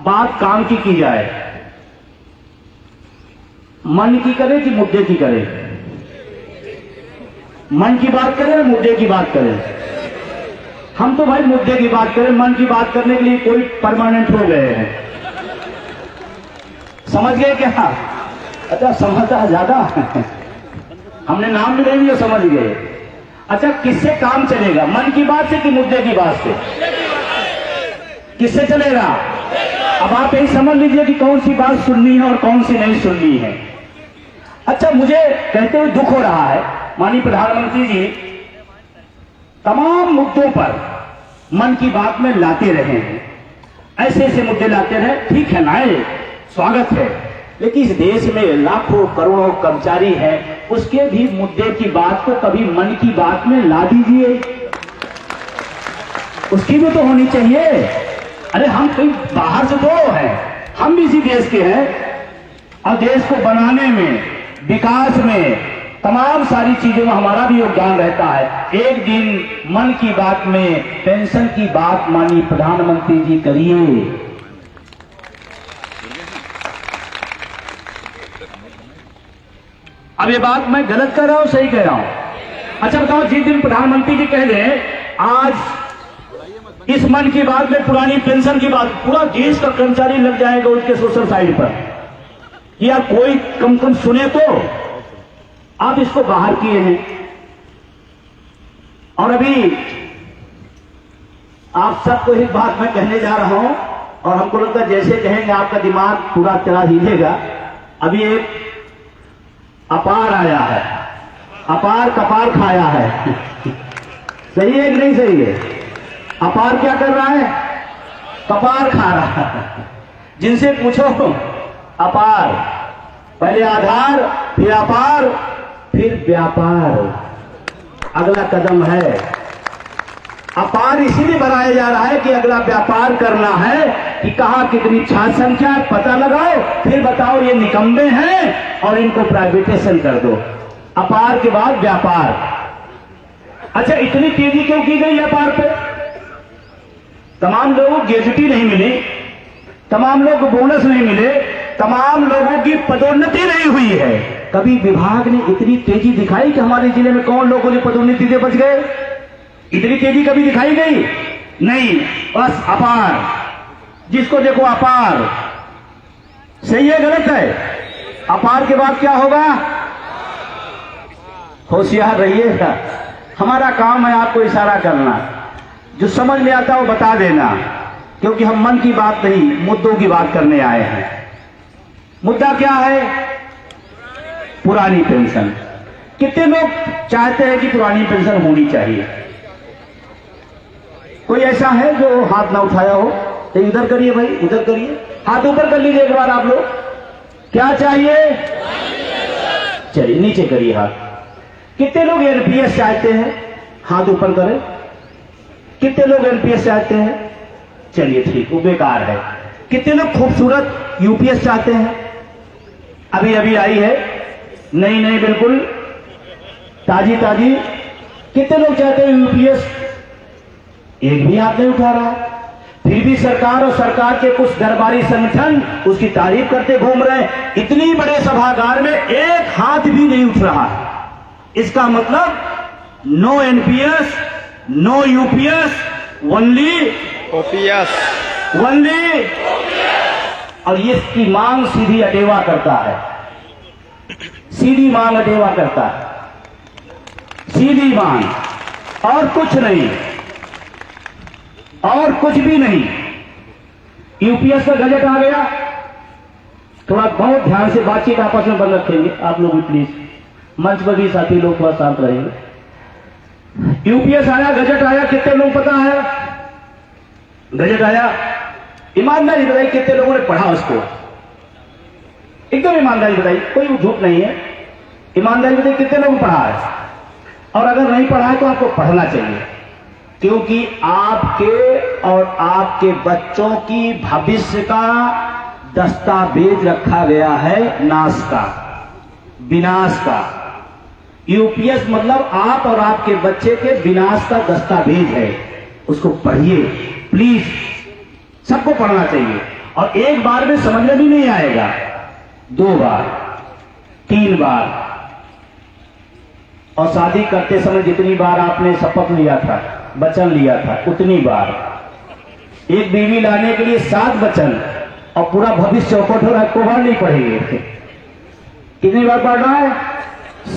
बात काम की जाए, मन की करे कि मुद्दे की करे? मन की बात करें या मुद्दे की बात करें? हम तो भाई मुद्दे की बात करें, मन की बात करने के लिए कोई परमानेंट हो गए हैं। समझ गए क्या? अच्छा, समझता ज्यादा हमने नाम भी नहीं लिया, समझ गए। अच्छा, किससे काम चलेगा, मन की बात से कि मुद्दे की बात से? किससे चलेगा? अब आप यही समझ लीजिए कि कौन सी बात सुननी है और कौन सी नहीं सुननी है। अच्छा, मुझे कहते हुए दुख हो रहा है, माननीय प्रधानमंत्री जी तमाम मुद्दों पर मन की बात में लाते रहे हैं, ऐसे ऐसे मुद्दे लाते रहे, ठीक है, लाए, स्वागत है, लेकिन इस देश में लाखों करोड़ों कर्मचारी हैं, उसके भी मुद्दे की बात को कभी मन की बात में ला दीजिए, उसकी भी तो होनी चाहिए। अरे हम कोई बाहर से तो हैं, हम भी इसी देश के हैं, और देश को बनाने में, विकास में, तमाम सारी चीजों में हमारा भी योगदान रहता है। एक दिन मन की बात में पेंशन की बात माननीय प्रधानमंत्री जी करिए। अब ये बात मैं गलत कह रहा हूं, सही कह रहा हूं? अच्छा बताओ, जिस दिन प्रधानमंत्री जी कह दें आज इस मन की बात में पुरानी पेंशन की बात, पूरा देश का कर्मचारी लग जाएगा उसके सोशल साइड पर, या कोई कम सुने तो आप इसको बाहर किए हैं। और अभी आप सबको एक बात मैं कहने जा रहा हूं, और हमको लगता है जैसे कहेंगे आपका दिमाग पूरा तरह हिलेगा। अभी एक अपार आया है, अपार कपार खाया है सही है कि नहीं सही है? अपार क्या कर रहा है? कपार खा रहा है। जिनसे पूछो अपार, पहले आधार, फिर अपार, फिर व्यापार, अगला कदम है। अपार इसीलिए बनाया जा रहा है कि अगला व्यापार करना है कि कहां कितनी छात्र संख्या है पता लगाओ, फिर बताओ ये निकम्मे हैं और इनको प्राइवेटाइजेशन कर दो। अपार के बाद व्यापार। अच्छा, इतनी तेजी क्यों की गई व्यापार पे? तमाम लोगों को गेजेटी नहीं मिली, तमाम लोगों को बोनस नहीं मिले, तमाम लोगों की पदोन्नति नहीं हुई है। कभी विभाग ने इतनी तेजी दिखाई कि हमारे जिले में कौन लोगों ने पदोन्नति से बच गए? इतनी तेजी कभी दिखाई गई नहीं, बस अपार, जिसको देखो अपार। सही है गलत है? अपार के बाद क्या होगा? होशियार रहिएगा, हमारा काम है आपको इशारा करना, जो समझ में आता वो बता देना, क्योंकि हम मन की बात नहीं मुद्दों की बात करने आए हैं। मुद्दा क्या है? पुरानी पेंशन। कितने लोग चाहते हैं कि पुरानी पेंशन होनी चाहिए? कोई ऐसा है जो हाथ ना उठाया हो? तो इधर करिए भाई, उधर करिए, हाथ ऊपर कर लीजिए एक बार आप लोग। क्या चाहिए? चलिए नीचे करिए हाथ। कितने लोग एनपीएस चाहते हैं? हाथ ऊपर करें। कितने लोग एनपीएस चाहते हैं? चलिए ठीक, वो बेकार है। कितने लोग खूबसूरत यूपीएस चाहते हैं? अभी अभी आई है, नई नई बिल्कुल ताजी ताजी। कितने लोग चाहते हैं यूपीएस? एक भी हाथ नहीं उठा रहा। फिर भी सरकार और सरकार के कुछ दरबारी संगठन उसकी तारीफ करते घूम रहे हैं। इतनी बड़े सभागार में एक हाथ भी नहीं उठ रहा। इसका मतलब no NPS, no UPS, only OPS, only. और ये इसकी मांग सीधी अटेवा करता है, सीधी मांग अटेवा करता है, सीधी मांग, और कुछ नहीं, और कुछ भी नहीं। यूपीएस का गजट आ गया, थोड़ा बहुत ध्यान से बातचीत आपस में बंद रखेंगे आप लोग भी प्लीज, मंच पर भी साथी लोग थोड़ा शांत रहेंगे। यूपीएस आया, गजट आया, कितने लोग पता है? गजट आया, ईमानदारी बताइए कितने लोगों ने पढ़ा उसको? एकदम ईमानदारी बताइए, कोई झूठ नहीं है, ईमानदारी बताइए कितने लोगों ने पढ़ा है? और अगर नहीं पढ़ा है तो आपको पढ़ना चाहिए, क्योंकि आपके और आपके बच्चों की भविष्य का दस्तावेज रखा गया है नाश का, विनाश का। यूपीएस मतलब आप और आपके बच्चे के विनाश का दस्तावेज है, उसको पढ़िए प्लीज, सबको पढ़ना चाहिए। और एक बार में समझ में भी नहीं आएगा, 2 बार 3 बार। और शादी करते समय जितनी बार आपने शपथ लिया था, वचन लिया था, उतनी बार। एक बीवी लाने के लिए 7 वचन और पूरा भविष्य चौपट हो रहा है, को बार नहीं पढ़ेंगे। कितनी बार पढ़ना है?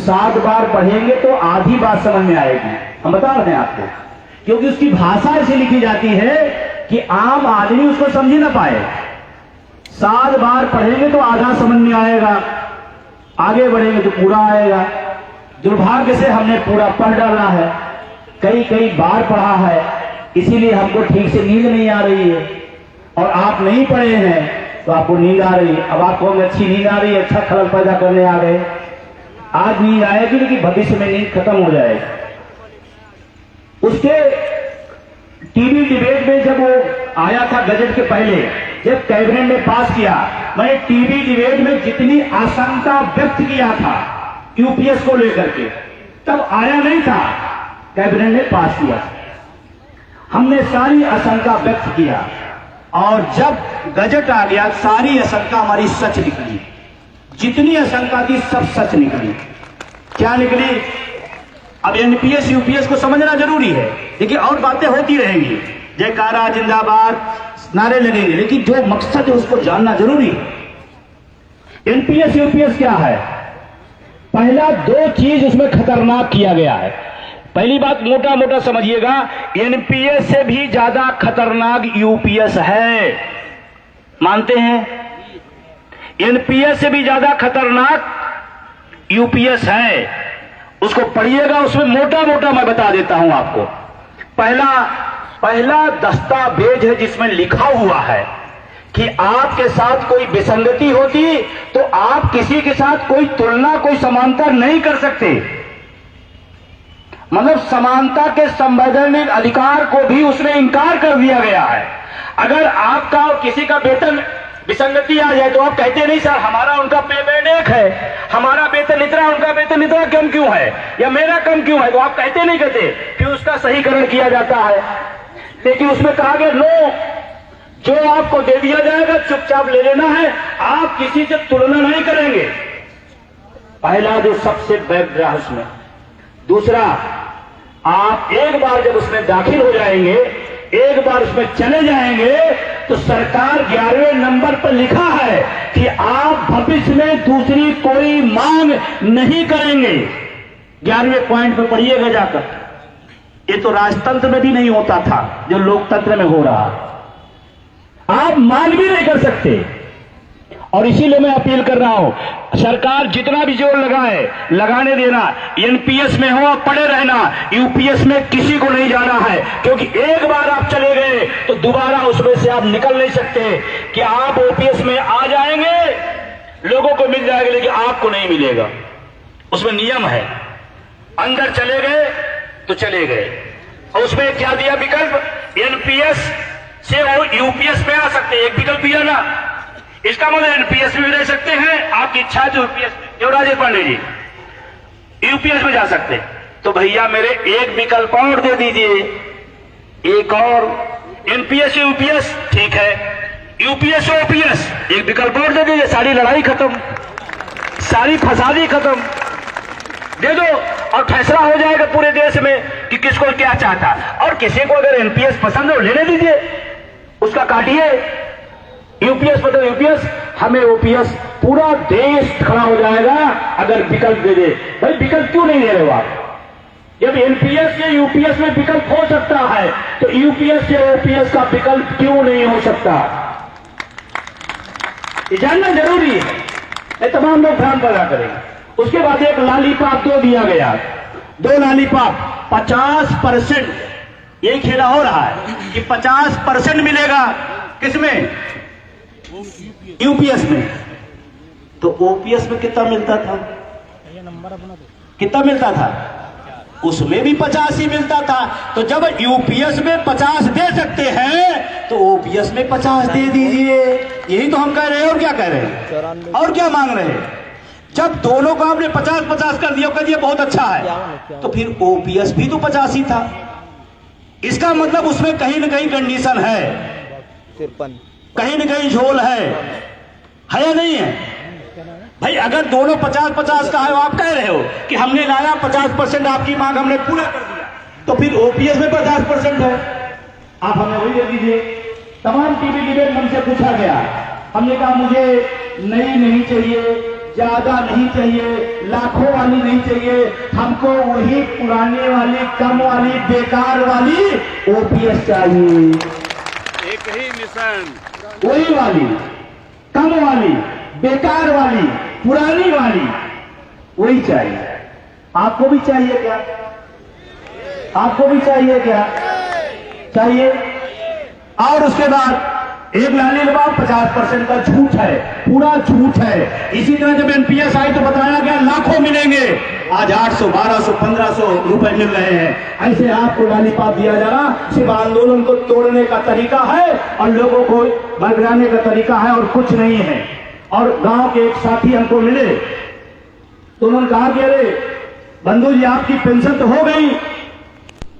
7 बार पढ़ेंगे तो आधी बात समझ में आएगी। हम बता रहे हैं आपको, क्योंकि उसकी भाषा ऐसी लिखी जाती है कि आम आदमी उसको समझ ही ना पाए। 7 बार पढ़ेंगे तो आधा समझ में आएगा, आगे बढ़ेंगे तो पूरा आएगा। दुर्भाग्य से हमने पूरा पढ़ डाला है, कई बार पढ़ा है, इसीलिए हमको ठीक से नींद नहीं आ रही है। और आप नहीं पढ़े हैं तो आपको नींद आ रही है। अब आप कहोगे अच्छी नींद आ रही है, अच्छा खलल पैदा करने आ गए। आज नींद आएगी लेकिन भविष्य में नींद खत्म हो जाएगी। उसके टीवी डिबेट में जब वो आया था गजट के पहले, जब कैबिनेट ने पास किया, मैंने टीवी डिबेट में जितनी आशंका व्यक्त किया था यूपीएस को लेकर के, तब आया नहीं था, कैबिनेट ने पास किया। हमने सारी आशंका व्यक्त किया और जब गजट आ गया सारी आशंका हमारी सच निकली। जितनी आशंका थी सब सच निकली। क्या निकली? अब एनपीएस यूपीएस को समझना जरूरी है। देखिए और बातें होती रहेंगी, जयकारा जिंदाबाद नारे लगेंगे, लेकिन जो मकसद है उसको जानना जरूरी है। एनपीएस यूपीएस क्या है? पहला 2 चीज उसमें खतरनाक किया गया है। पहली बात मोटा मोटा समझिएगा, एनपीएस से भी ज्यादा खतरनाक यूपीएस है। मानते हैं? एनपीएस से भी ज्यादा खतरनाक यूपीएस है। उसको पढ़िएगा, उसमें मोटा मोटा मैं बता देता हूं आपको। पहला दस्तावेज है जिसमें लिखा हुआ है कि आपके साथ कोई विसंगति होती तो आप किसी के साथ कोई तुलना, कोई समांतर नहीं कर सकते। मतलब समानता के संवैधानिक अधिकार को भी उसमें इंकार कर दिया गया है। अगर आपका और किसी का वेतन विसंगति आ जाए तो आप कहते नहीं सर हमारा उनका पेमेंट एक है, हमारा वेतन इतना उनका वेतन इतना कम क्यों है, या मेरा कम क्यों है, तो आप कहते नहीं कहते, फिर उसका सहीकरण किया जाता है। लेकिन उसमें कहा गया नो, जो आपको दे दिया जाएगा चुपचाप ले लेना है, आप किसी से तुलना नहीं करेंगे। पहला जो सबसे बैक रहा उसमें। दूसरा, आप एक बार जब उसमें दाखिल हो जाएंगे, एक बार उसमें चले जाएंगे तो सरकार 11वें नंबर पर लिखा है कि आप भविष्य में दूसरी कोई मांग नहीं करेंगे। 11वें पॉइंट पर पढ़िएगा जाकर। ये तो राजतंत्र में भी नहीं होता था जो लोकतंत्र में हो रहा। आप मांग भी नहीं कर सकते। और इसीलिए मैं अपील कर रहा हूं, सरकार जितना भी जोर लगाए, लगाने देना। एनपीएस में हो पड़े रहना, यूपीएस में किसी को नहीं जाना है, क्योंकि एक बार आप चले गए तो दोबारा उसमें से आप निकल नहीं सकते। कि आप ओपीएस में आ जाएंगे, लोगों को मिल जाएगा, लेकिन आपको नहीं मिलेगा। उसमें नियम है, अंदर चले गए तो चले गए। और उसमें क्या दिया विकल्प? एनपीएस से वो यूपीएस में आ सकते, एक विकल्प दिया ना। इसका मतलब एनपीएस में भी रह सकते हैं, आपकी इच्छा है तो यूपीएस। युवराज पांडे जी यूपीएस में जा सकते, तो भैया मेरे एक विकल्प और दे दीजिए, एक और। एनपीएस से यूपीएस ठीक है, यूपीएस से ओपीएस एक विकल्प और दे दीजिए, सारी लड़ाई खत्म, सारी फसादी खत्म। दे दो और फैसला हो जाएगा पूरे देश में कि किसको क्या चाहता। और किसी को अगर एनपीएस पसंद हो लेने दीजिए, उसका काटिए। यूपीएस मतलब यूपीएस, हमें ओपीएस, पूरा देश खड़ा हो जाएगा अगर विकल्प दे दे। भाई विकल्प क्यों नहीं दे रहे हो आप? जब एनपीएस से यूपीएस में विकल्प हो सकता है तो यूपीएस से ओपीएस का विकल्प क्यों नहीं हो सकता? ये जानना जरूरी है, ये तमाम लोग ध्यान पैदा करेंगे। उसके बाद एक लालीपाप 2 दिया गया, 2 लालीपाप 50%। यही खेला हो रहा है कि 50% मिलेगा, किसमें? यूपीएस में। तो ओपीएस में कितना मिलता था? कितना मिलता था? उसमें भी 50 ही मिलता था। तो जब यूपीएस में 50 दे सकते हैं तो ओपीएस में 50 दे दीजिए। यही तो हम कह रहे हैं, और क्या कह रहे हैं, और क्या मांग रहे हैं? जब दोनों को आपने 50-50 कर दिया, कह दिया बहुत अच्छा है, तो फिर ओपीएस भी तो 50 ही था। इसका मतलब उसमें कहीं ना कहीं कंडीशन है। कहीं न कहीं झोल है या नहीं है भाई? अगर दोनों 50-50 का है, आप कह रहे हो कि हमने लाया 50% आपकी मांग हमने पूरा कर दिया, तो फिर ओपीएस में 50% है, आप हमें वही दे दीजिए। तमाम टीवी डिबेट हमसे पूछा गया, हमने कहा मुझे नई नहीं चाहिए, ज्यादा नहीं चाहिए, लाखों वाली नहीं चाहिए, हमको वही पुरानी वाली, कम वाली, बेकार वाली ओपीएस चाहिए। एक ही मिशन, वही वाली, कम वाली, बेकार वाली, पुरानी वाली, वही चाहिए। आपको भी चाहिए क्या? आपको भी चाहिए क्या? चाहिए। और उसके बाद एक लाली लबाव 50% का झूठ है, पूरा झूठ है। इसी तरह जब एनपीएस आई तो बताया गया लाखों मिलेंगे, आज 800, 1200, 1500 रुपए मिल रहे हैं। ऐसे आपको लालीपाप दिया जा रहा, सिर्फ आंदोलन को तोड़ने का तरीका है और लोगों को भड़काने का तरीका है और कुछ नहीं है। और गांव के एक साथी हमको मिले तो उन्होंने कहा कि अरे बंधु जी आपकी पेंशन तो हो गई।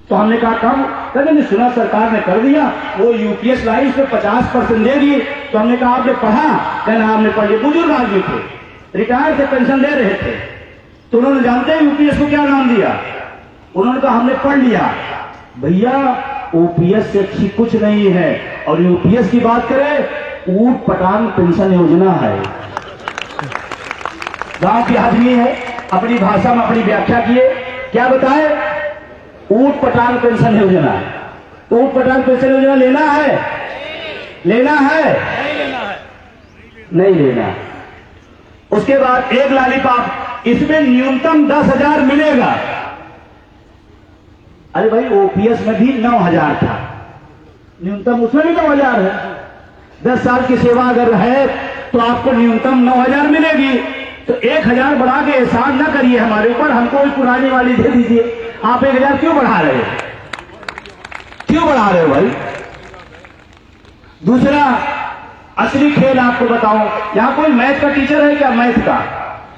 तो हमने कहा कब? कहते नहीं, सुना सरकार ने कर दिया, वो यूपीएस लाई पे 50% दे दिए। तो हमने कहा आपने पढ़ा? कहना आपने पढ़ लिया। बुजुर्ग आदमी थे, रिटायर थे, पेंशन दे रहे थे। तो उन्होंने जानते हैं यूपीएस को क्या नाम दिया? उन्होंने कहा हमने पढ़ लिया। भैया ओपीएस से अच्छी कुछ नहीं है। और यूपीएस की बात करें, ऊट पटांग पेंशन योजना है। गांव के आदमी है, अपनी भाषा में अपनी व्याख्या किए, क्या बताए? ऊट पटांग पेंशन योजना। तो ऊट पटांग पेंशन योजना लेना है? लेना है? नहीं लेना। उसके बाद एक लालीपाप, इसमें न्यूनतम 10,000 मिलेगा। अरे भाई ओपीएस में भी 9,000 था, न्यूनतम उसमें भी 9,000 है। 10 साल की सेवा अगर है तो आपको न्यूनतम 9,000 मिलेगी। तो 1,000 बढ़ा के एहसान न करिए हमारे ऊपर, हमको भी पुरानी वाली दे दीजिए। आप 1,000 क्यों बढ़ा रहे हो? क्यों बढ़ा रहे हो भाई? दूसरा असली खेल आपको बताऊं, यहां कोई मैथ का टीचर है क्या? मैथ का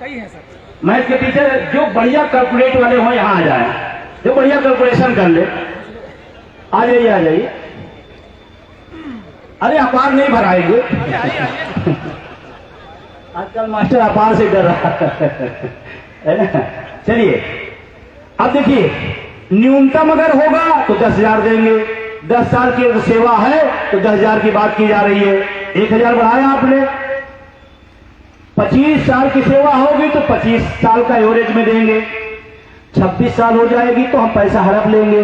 कई है सर। मैथ के टीचर जो बढ़िया कैलकुलेट वाले हो यहां आ जाए, जो बढ़िया कैलकुलेशन कर ले। आ जाइए, आ जाइए। अरे अपार नहीं भराएंगे, आजकल मास्टर अपार से डर रहा है ना। चलिए अब देखिए, न्यूनतम अगर होगा तो 10,000 देंगे। 10 साल की सेवा है तो 10,000 की बात की जा रही है। 1,000 बढ़ाया आपने। 25 साल की सेवा होगी तो 25 साल का एवरेज में देंगे। 26 साल हो जाएगी तो हम पैसा हड़प लेंगे।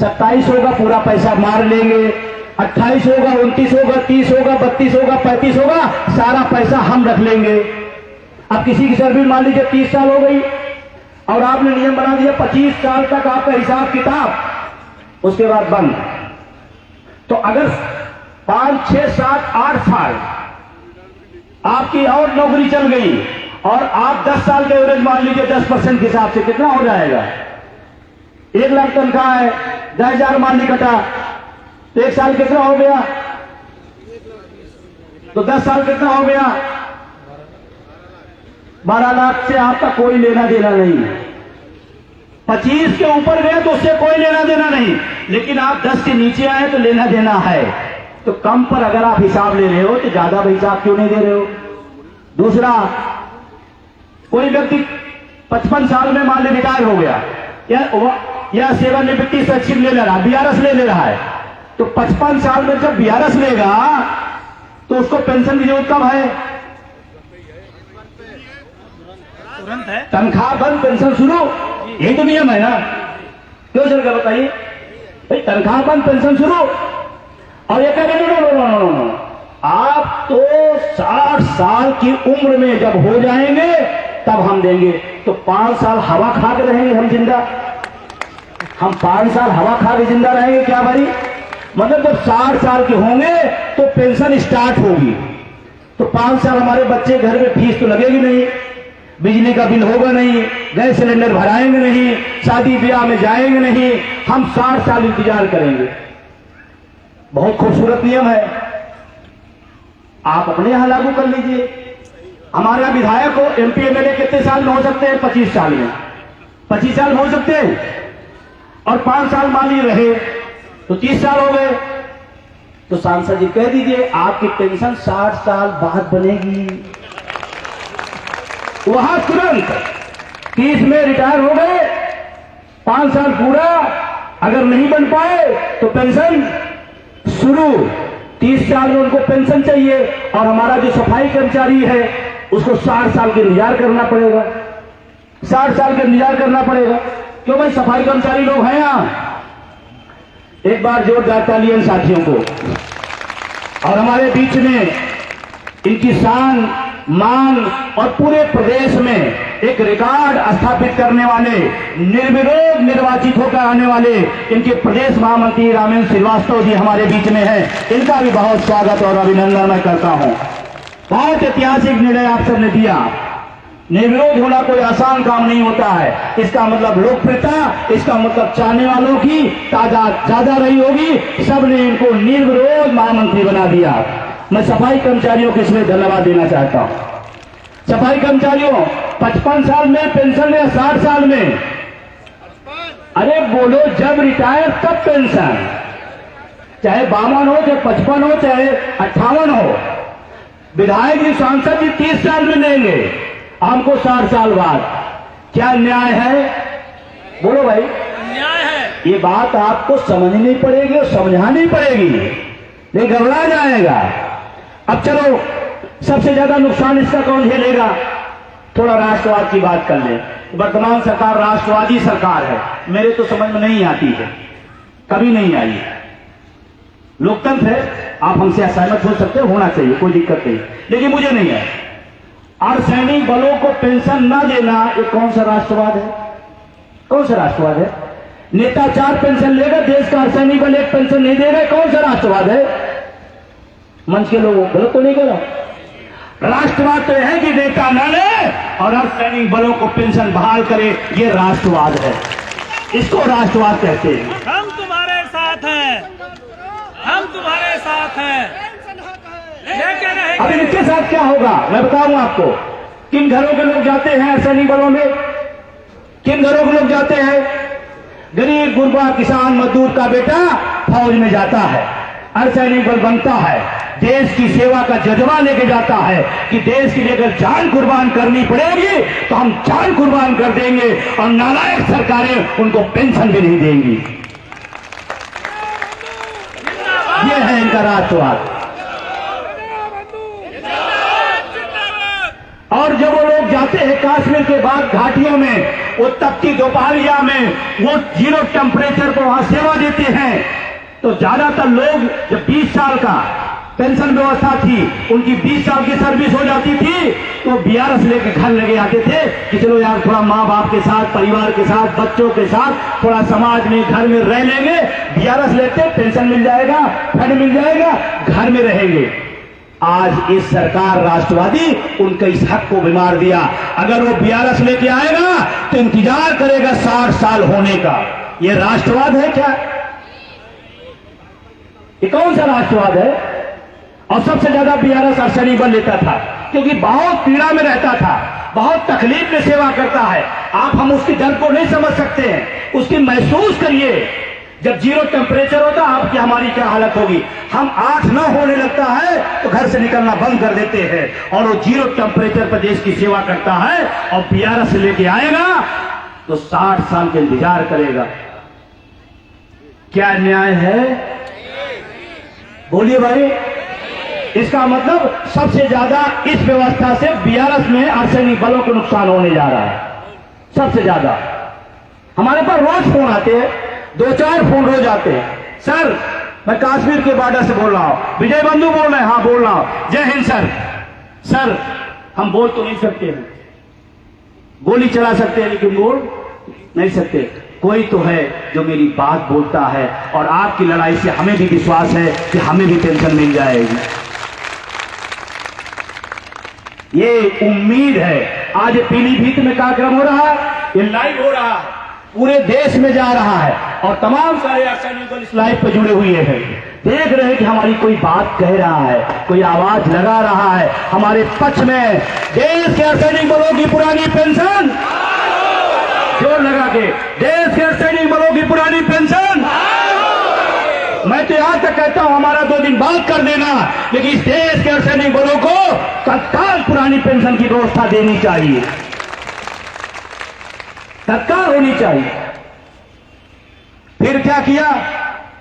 27 होगा पूरा पैसा मार लेंगे। 28 होगा, 29 होगा, 30 होगा, 32 होगा, 35 होगा, सारा पैसा हम रख लेंगे। अब किसी की सर्विस मान लीजिए 30 साल हो गई और आपने नियम बना दिया 25 साल तक आपका हिसाब किताब, उसके बाद बंद। तो अगर 5, 6, 7, 8 साल आपकी और नौकरी चल गई और आप 10 साल के एवरेज मान लीजिए 10% के हिसाब से कितना हो जाएगा? 1 लाख तनख्वाह है, 10,000 मान ली कटा तो 1 साल कितना हो गया? तो 10 साल कितना हो गया? 12 लाख से आपका कोई लेना देना नहीं। 25 के ऊपर गए तो उससे कोई लेना देना नहीं, लेकिन आप 10 के नीचे आए तो लेना देना है। तो कम पर अगर आप हिसाब ले रहे हो तो ज्यादा हिसाब क्यों नहीं दे रहे हो? दूसरा, कोई व्यक्ति 55 साल में मान ली रिटायर हो गया या सेवानिवृत्ति स्वैच्छिक ले रहा, बीआरएस ले रहा है, तो 55 साल में जब बीआरएस लेगा तो उसको पेंशन की जरूरत कब है? तुरंत है। तनख्वाह बंद पेंशन शुरू, यही तो नियम है ना। क्यों चल गया बताइए भाई? तनख्वाह बंद पेंशन शुरू। और ये कह रहे नो, आप तो 60 साल की उम्र में जब हो जाएंगे तब हम देंगे। तो 5 साल हवा खा के रहेंगे हम जिंदा? हम 5 साल हवा खा के जिंदा रहेंगे क्या भाई? मतलब जब 60 साल के होंगे तो पेंशन स्टार्ट होगी। तो 5 साल हमारे बच्चे घर में फीस तो लगेगी नहीं, बिजली का बिल होगा नहीं, गैस सिलेंडर भराएंगे नहीं, शादी ब्याह में जाएंगे नहीं, हम 60 साल इंतजार करेंगे। बहुत खूबसूरत नियम है, आप अपने यहां लागू कर लीजिए। हमारे यहां विधायक हो, एमपी एमएलए कितने साल में हो सकते हैं? 25 साल में। 25 साल में हो सकते हैं और 5 साल मान ली रहे तो 30 साल हो गए। तो सांसद जी कह दीजिए आपकी पेंशन 60 साल बाद बनेगी। वहां तुरंत 30 में रिटायर हो गए, 5 साल पूरा, अगर नहीं बन पाए तो पेंशन शुरू। 30 साल में उनको पेंशन चाहिए और हमारा जो सफाई कर्मचारी है उसको 60 साल के इंतजार करना पड़ेगा। 60 साल का इंतजार करना पड़ेगा। क्यों भाई, सफाई कर्मचारी लोग हैं यहां? एक बार जोरदार तालियां साथियों को। और हमारे बीच में इनकी शान, मान और पूरे प्रदेश में एक रिकॉर्ड स्थापित करने वाले, निर्विरोध निर्वाचित होकर आने वाले इनके प्रदेश महामंत्री रामेंद्र श्रीवास्तव जी हमारे बीच में हैं। इनका भी बहुत स्वागत और अभिनंदन मैं करता हूं। बहुत ऐतिहासिक निर्णय आप सबने दिया। निर्विरोध होना कोई आसान काम नहीं होता है। इसका मतलब लोकप्रियता, इसका मतलब चाहने वालों की तादाद ज्यादा रही होगी। सबने इनको निर्विरोध महामंत्री बना दिया। मैं सफाई कर्मचारियों को इसमें धन्यवाद देना चाहता हूं। सफाई कर्मचारियों 55 साल में पेंशन या 60 साल में? अरे बोलो, जब रिटायर तब पेंशन, चाहे 52 हो, चाहे 55 हो, चाहे 58 हो। विधायक जी, सांसद जी 30 साल में लेंगे, हमको 60 साल बाद। क्या न्याय है? बोलो भाई, न्याय है। ये बात आपको समझनी पड़ेगी और समझानी पड़ेगी, नहीं घबरा जाएगा। अब चलो, सबसे ज्यादा नुकसान इसका कौन झेलेगा? थोड़ा राष्ट्रवाद की बात कर ले। वर्तमान सरकार राष्ट्रवादी सरकार है। मेरे तो समझ में नहीं आती है, कभी नहीं आई। लोकतंत्र है, आप हमसे असहमत हो सकते हो, होना चाहिए, कोई दिक्कत नहीं, लेकिन मुझे नहीं है। अर्धसैनिक बलों को पेंशन न देना, ये कौन सा राष्ट्रवाद है? कौन सा राष्ट्रवाद है? नेता 4 पेंशन लेगा, देश का अर्धसैनिक बल 1 पेंशन नहीं देगा, कौन सा राष्ट्रवाद है? मंच के लोगों गलत तो नहीं करा? राष्ट्रवाद तो है कि नेता न ले और अर्धसैनिक बलों को पेंशन बहाल करे, ये राष्ट्रवाद है। इसको राष्ट्रवाद कहते हैं। हम तुम्हारे साथ हैं, हम तुम्हारे साथ हैं, लेके अब रहेंगे। इनके साथ क्या होगा मैं बताऊं आपको। किन घरों के लोग जाते हैं अर्धसैनिक बलों में? किन घरों के लोग जाते हैं? गरीब गुरबा किसान मजदूर का बेटा फौज में जाता है, अर्धसैनिक बल बनता है, देश की सेवा का जज्बा लेके जाता है कि देश के लिए अगर जान कुर्बान करनी पड़ेगी तो हम जान कुर्बान कर देंगे, और नालायक सरकारें उनको पेंशन भी नहीं देंगी। ये है इनका राष्ट्रवाद। और जब वो लोग जाते हैं कश्मीर के बाद घाटियों में, वो तपती दोपहरिया में वो 0 टेम्परेचर पर वहां सेवा देते हैं, तो ज्यादातर लोग जब 20 साल का पेंशन व्यवस्था थी, उनकी 20 साल की सर्विस हो जाती थी, तो बीआरएस लेके घर लगे आते थे कि चलो यार थोड़ा माँ बाप के साथ, परिवार के साथ, बच्चों के साथ थोड़ा समाज में घर में रह लेंगे। बीआरएस लेते, पेंशन मिल जाएगा, फंड मिल जाएगा, घर में रहेंगे। आज इस सरकार राष्ट्रवादी उनके इस हक को बीमार दिया। अगर वो बीआरएस लेके आएगा तो इंतजार करेगा 60 साल होने का। ये राष्ट्रवाद है क्या? ये कौन सा राष्ट्रवाद है? और सबसे ज्यादा बीआरएस अर्धसैनिक बल लेता था, क्योंकि बहुत पीड़ा में रहता था, बहुत तकलीफ में सेवा करता है। आप हम उसके दर्द को नहीं समझ सकते हैं, उसकी महसूस करिए। जब 0 टेम्परेचर होता आपकी हमारी क्या हालत होगी। हम 8-9 होने लगता है तो घर से निकलना बंद कर देते हैं, और वो 0 टेम्परेचर पर देश की सेवा करता है और बीआरएस लेके आएगा तो 60 साल का इंतजार करेगा। क्या न्याय है? बोलिए भाई। इसका मतलब सबसे ज्यादा इस व्यवस्था से बीआरएस में अर्धसैनिक बलों को नुकसान होने जा रहा है, सबसे ज्यादा। हमारे पास रोज फोन आते हैं, 2-4 फोन रोज आते हैं। सर, मैं कश्मीर के बॉर्डर से बोल रहा हूं, विजय बंधु बोल रहे हैं? हाँ बोल रहा हूं। जय हिंद सर। सर, हम बोल तो नहीं सकते हैं, गोली चला सकते हैं लेकिन बोल नहीं सकते। कोई तो है जो मेरी बात बोलता है, और आपकी लड़ाई से हमें भी विश्वास है कि हमें भी पेंशन मिल जाएगी। ये उम्मीद है। आज पीलीभीत में कार्यक्रम हो रहा है, ये लाइव हो रहा है, पूरे देश में जा रहा है, और तमाम सारे अर्धसैनिक बल इस लाइव पे जुड़े हुए हैं। देख रहे हैं कि हमारी कोई बात कह रहा है, कोई आवाज लगा रहा है हमारे पक्ष में। देश के अर्धसैनिक बलों की पुरानी पेंशन, जोर लगा के, देश के अर्धसैनिक बलों की पुरानी पेंशन। मैं तो यहां तक कहता हूं हमारा 2 दिन बाद कर देना, लेकिन इस देश के अर्धसैनिक बलों को तत्काल पुरानी पेंशन की व्यवस्था देनी चाहिए, तत्काल होनी चाहिए। फिर क्या किया?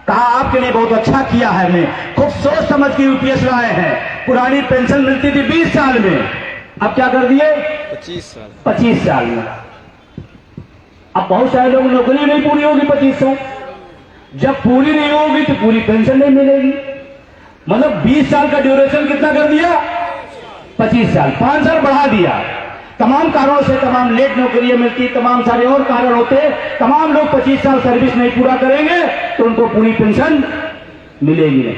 कहा आपके लिए बहुत अच्छा किया है, मैं खूब सोच समझ के यूपीएस लाए हैं। पुरानी पेंशन मिलती थी 20 साल में, अब क्या कर दिए? 25 साल में। अब बहुत सारे लोग नौकरी नहीं पूरी होगी 25 साल, जब पूरी नहीं होगी तो पूरी पेंशन नहीं मिलेगी। मतलब 20 साल का ड्यूरेशन कितना कर दिया? 25 साल, 5 साल बढ़ा दिया। तमाम कारणों से तमाम लेट नौकरियां मिलती, तमाम सारे और कारण होते, तमाम लोग 25 साल सर्विस नहीं पूरा करेंगे तो उनको पूरी पेंशन मिलेगी नहीं।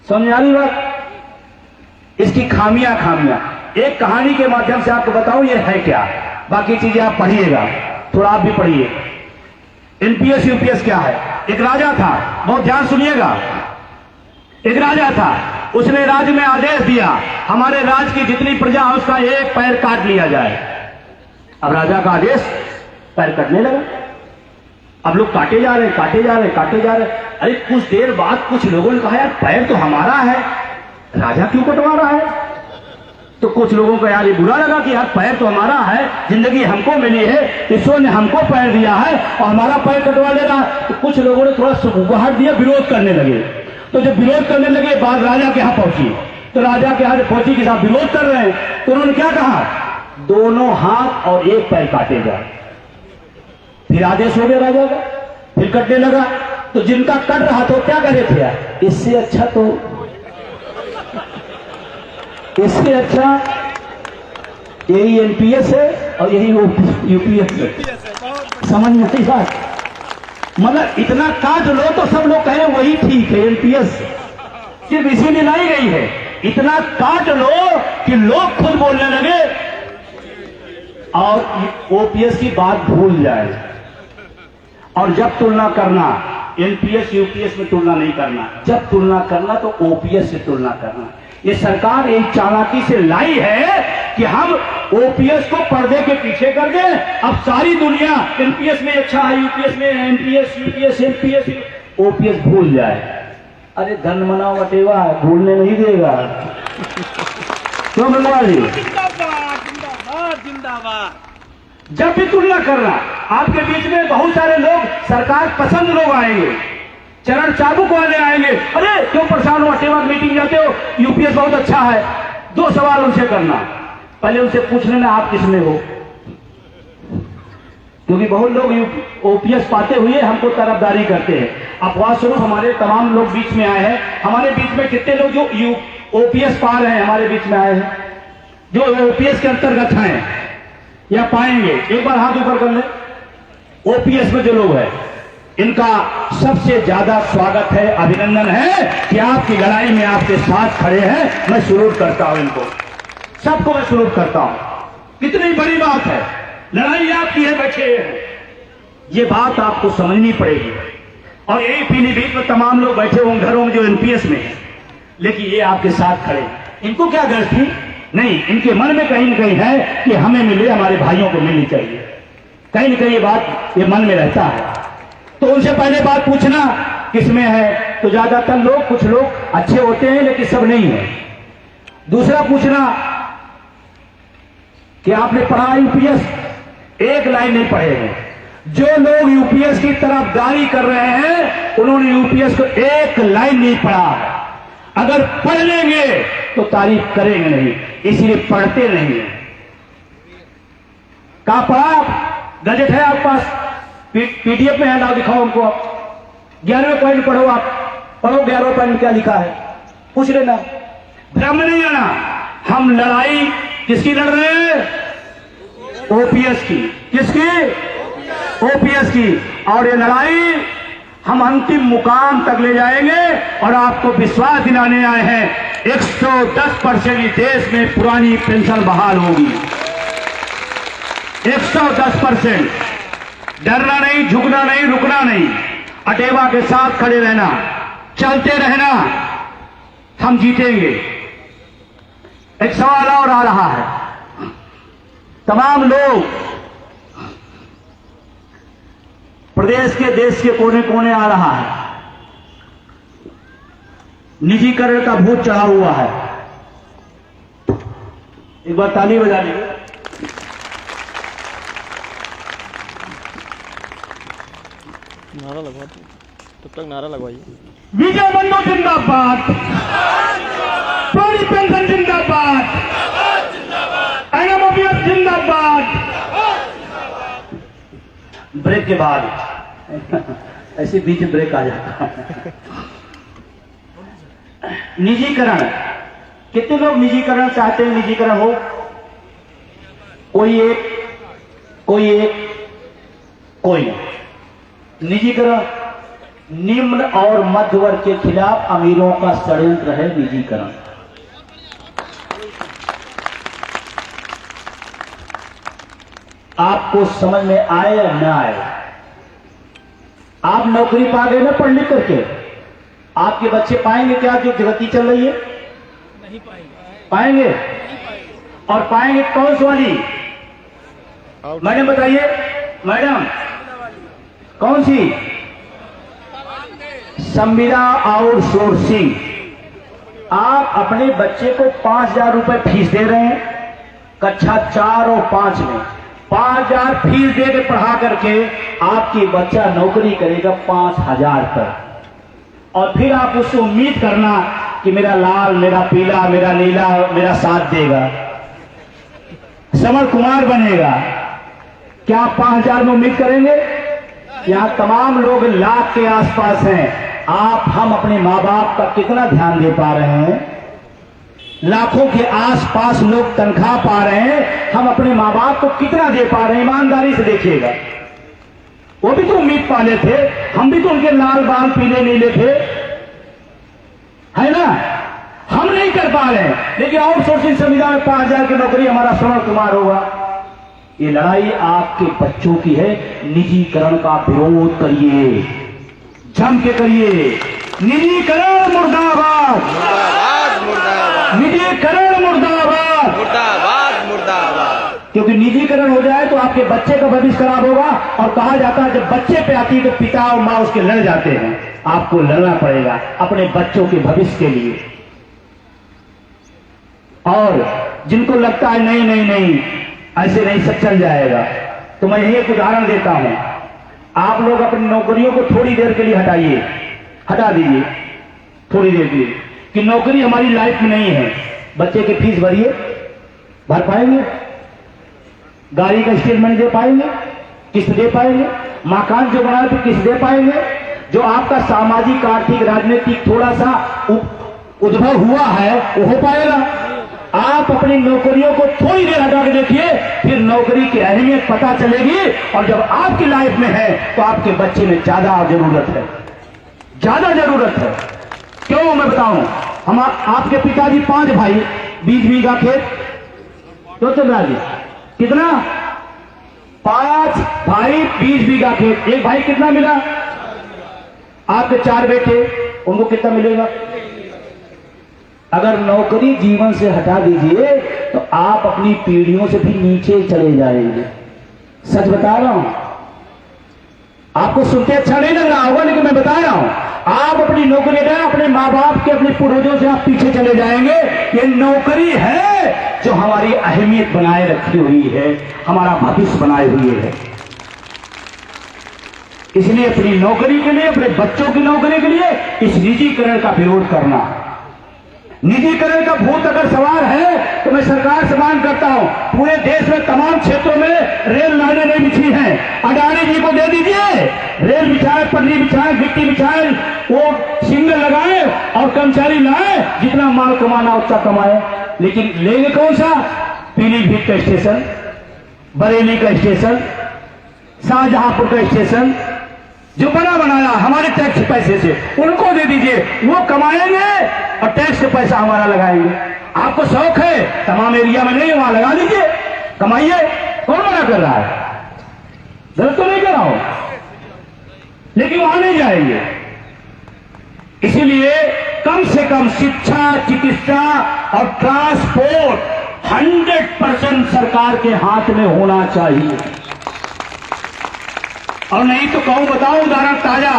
समझ आ रही बात? इसकी खामियां एक कहानी के माध्यम से आपको बताऊं ये है क्या, बाकी चीजें आप पढ़िएगा, थोड़ा आप भी पढ़िए। एनपीएस यूपीएस क्या है? एक राजा था, बहुत ध्यान सुनिएगा। एक राजा था, उसने राज्य में आदेश दिया हमारे राज्य की जितनी प्रजा है उसका एक पैर काट लिया जाए। अब राजा का आदेश, पैर कटने लगा। अब लोग काटे जा रहे। अरे कुछ देर बाद कुछ लोगों ने कहा यार पैर तो हमारा है, राजा क्यों कटवा रहा है? तो कुछ लोगों को यार ये बुरा लगा कि यार पैर तो हमारा है, जिंदगी हमको मिली है, ईश्वर ने हमको पैर दिया है और हमारा पैर कटवा ले रहा। तो कुछ लोगों ने थोड़ा सुगुहाट दिया, विरोध करने लगे। तो जब विरोध करने लगे बात राजा के यहां पहुंची, तो राजा के यहां पहुंची के साथ विरोध कर रहे हैं, तो उन्होंने क्या कहा? दोनों हाथ और एक पैर काटे जाए। फिर आदेश हो गया राजा का, फिर कटने लगा। तो जिनका कट रहा तो क्या करे थे यार, इससे अच्छा यही एनपीएस है और यही यूपीएस है। समझ में आई बात? मतलब इतना काट लो तो सब लोग कहें वही ठीक है, एनपीएस सिर्फ इसीलिए लाई गई है। इतना काट लो कि लोग खुद बोलने लगे और ओपीएस की बात भूल जाए। और जब तुलना करना, एनपीएस यूपीएस में तुलना नहीं करना, जब तुलना करना तो ओपीएस से तुलना करना। ये सरकार एक चालाकी से लाई है कि हम ओपीएस को पर्दे के पीछे कर दें। अब सारी दुनिया एनपीएस में अच्छा है, यूपीएस में एनपीएस यूपीएस एनपीएस ओपीएस भूल जाए। अरे धन मना वटेवा भूलने नहीं देगा। क्यों मनोहर जी? जिंदाबाद। जब भी तुलना करना, आपके बीच में बहुत सारे लोग सरकार पसंद लोग आएंगे, चरण चाबुक वाले आएंगे। अरे क्यों परेशान हो, अटेवा मीटिंग जाते हो, यूपीएस बहुत अच्छा है। 2 सवाल उनसे करना, पहले उनसे पूछ लेना आप किसमें हो, क्योंकि बहुत लोग ओपीएस पाते हुए हमको तरफदारी करते हैं। अफवाह स्वरूप हमारे तमाम लोग बीच में आए हैं। हमारे बीच में कितने लोग जो ओपीएस पा रहे हैं हमारे बीच में आए हैं, जो ओपीएस के अंतर्गत हैं या पाएंगे? एक बार हाथ ऊपर कर ले। ओपीएस में जो लोग हैं इनका सबसे ज्यादा स्वागत है, अभिनंदन है कि आपकी लड़ाई में आपके साथ खड़े हैं। मैं सलूट करता हूं इनको, सबको मैं सलूट करता हूं। कितनी बड़ी बात है, लड़ाई आपकी है, बैठे हैं। ये बात आपको समझनी पड़ेगी। और यही पीलीभीत में तमाम लोग बैठे होंगे घरों में जो एनपीएस में है, लेकिन ये आपके साथ खड़े। इनको क्या गरज थी? नहीं, इनके मन में कहीं न कहीं है कि हमें मिले, हमारे भाइयों को मिलनी चाहिए। कहीं न कहीं ये बात ये मन में रहता है। तो उनसे पहले बात पूछना किसमें है, तो ज्यादातर लोग, कुछ लोग अच्छे होते हैं लेकिन सब नहीं है। दूसरा पूछना कि आपने पढ़ा यूपीएस? एक लाइन नहीं पढ़े हैं। जो लोग यूपीएस की तरफदारी कर रहे हैं उन्होंने यूपीएस को एक लाइन नहीं पढ़ा। अगर पढ़ लेंगे तो तारीफ करेंगे नहीं, इसलिए पढ़ते नहीं है। कहां पढ़ा आप? गजट है आपके पास, पीडीएफ में है, लाओ दिखाओ हमको। 11वें पॉइंट पढ़ो, आप पढ़ो 11वें पॉइंट क्या लिखा है, पूछ लेना। भ्रम नहीं आना, हम लड़ाई किसकी लड़ रहे हैं? ओपीएस की। किसकी? ओपीएस की। और ये लड़ाई हम अंतिम मुकाम तक ले जाएंगे। और आपको विश्वास दिलाने आए हैं 110% इस देश में पुरानी पेंशन बहाल होगी। 110%। डरना नहीं, झुकना नहीं, रुकना नहीं, अटेवा के साथ खड़े रहना, चलते रहना, हम जीतेंगे। एक सवाल और आ रहा है, तमाम लोग प्रदेश के, देश के कोने कोने आ रहा है। निजीकरण का भूत चढ़ा हुआ है। एक बार ताली बजा लीजिए। नारा लगवा दो, तब तक नारा लगवाइए। विजय बंधु जिंदाबाद, पुरानी पेंशन जिंदाबाद, एनएमओपीएस जिंदाबाद। ब्रेक के बाद ऐसे बीच ब्रेक आ जाता है। निजीकरण, कितने लोग निजीकरण चाहते हैं? निजीकरण हो, कोई एक, कोई एक, कोई नहीं। निजीकरण निम्न और मध्य वर्ग के खिलाफ अमीरों का षड्यंत्र है। निजीकरण आपको समझ में आए या न आए, आप नौकरी पा गए ना पढ़ लिख करके, आपके बच्चे पाएंगे क्या जो जगती चल रही है? नहीं पाएंगे। पाएंगे। और पाएंगे कौन सी वाली? मैडम बताइए, मैडम कौन सी? संविदा आउटसोर्सिंग। आप अपने बच्चे को 5,000 रुपए फीस दे रहे हैं, कक्षा 4 और 5 में 5,000 फीस दे के पढ़ा करके आपकी बच्चा नौकरी करेगा 5,000 पर, और फिर आप उससे उम्मीद करना कि मेरा लाल, मेरा पीला, मेरा नीला मेरा साथ देगा, समर कुमार बनेगा। क्या आप 5,000 में उम्मीद करेंगे? यहां तमाम लोग लाख के आसपास हैं। आप, हम अपने माँ बाप का कितना ध्यान दे पा रहे हैं? लाखों के आसपास लोग तनख्वाह पा रहे हैं, हम अपने माँ बाप को कितना दे पा रहे हैं? ईमानदारी से देखिएगा। वो भी तो उम्मीद पाले थे, हम भी तो उनके लाल बाल पीले नीले थे, है ना? हम नहीं कर पा रहे हैं, लेकिन आउटसोर्सिंग संविदा में 5,000 की नौकरी हमारा समर कुमार होगा। ये लड़ाई आपके बच्चों की है। निजीकरण का विरोध करिए, जम के करिए। निजीकरण मुर्दाबाद, मुर्दाबाद मुर्दाबाद निजीकरण मुर्दाबाद, मुर्दाबाद मुर्दाबाद। क्योंकि निजीकरण हो जाए तो आपके बच्चे का भविष्य खराब होगा। और कहा जाता है जब बच्चे पे आती है तो पिता और मां उसके लड़ जाते हैं। आपको लड़ना पड़ेगा अपने बच्चों के भविष्य के लिए। और जिनको लगता है नहीं नहीं नहीं ऐसे नहीं सब चल जाएगा, तो मैं यही एक उदाहरण देता हूं। आप लोग अपनी नौकरियों को थोड़ी देर के लिए हटाइए, हटा दीजिए थोड़ी देर के लिए, कि नौकरी हमारी लाइफ में नहीं है। बच्चे की फीस भरिए, भर पाएंगे? गाड़ी का स्टेटमेंट दे पाएंगे? किस्त दे पाएंगे? मकान जो बनाए तो किस्त दे पाएंगे? जो आपका सामाजिक, आर्थिक, राजनीतिक थोड़ा सा उद्भव हुआ है वो हो पाएगा? आप अपनी नौकरियों को थोड़ी देर हटा के देखिए, फिर नौकरी की अहमियत पता चलेगी। और जब आपकी लाइफ में है तो आपके बच्चे में ज्यादा जरूरत है, ज्यादा जरूरत है। क्यों मैं बताऊं? हम आपके पिताजी 5 भाई, 20 बीघा खेत, क्यों चल रहा है? कितना? 5 भाई 20 बीघा खेत। एक भाई कितना मिला? आपके 4 बेटे, उनको कितना मिलेगा? अगर नौकरी जीवन से हटा दीजिए तो आप अपनी पीढ़ियों से भी नीचे चले जाएंगे। सच बता रहा हूं, आपको सुनते अच्छा नहीं लग रहा होगा, लेकिन मैं बता रहा हूं, आप अपनी नौकरी हटाए, अपने माँ बाप के, अपने पूर्वजों से आप पीछे चले जाएंगे। ये नौकरी है जो हमारी अहमियत बनाए रखी हुई है, हमारा भविष्य बनाए हुए है। इसलिए अपनी नौकरी के लिए, अपने बच्चों की नौकरी के लिए इस निजीकरण का विरोध करना। निजीकरण का भूत अगर सवार है तो मैं सरकार से मांग करता हूं, पूरे देश में तमाम क्षेत्रों में रेल लाइनें नहीं बिछी हैं, अडानी जी को दे दीजिए, रेल बिछाए, पटरी बिछाए, गिट्टी बिछाए, वो सिग्नल लगाए और कर्मचारी लाए, जितना माल कमाना उतना कमाए। लेकिन लेंगे कौन सा? पीलीभीत का स्टेशन, बरेली का स्टेशन, शाहजहांपुर का स्टेशन, जो बना बनाया हमारे टैक्स पैसे से, उनको दे दीजिए, वो कमाएंगे और टैक्स का पैसा हमारा लगाएंगे। आपको शौक है, तमाम एरिया में नहीं, वहां लगा दीजिए, कमाइए। कौन मना कर रहा है? गलत तो नहीं कर रहा हूं, लेकिन वहां नहीं जाएंगे। इसीलिए कम से कम शिक्षा, चिकित्सा और ट्रांसपोर्ट 100% सरकार के हाथ में होना चाहिए। और नहीं तो कहूं, बताऊं उदाहरण ताजा,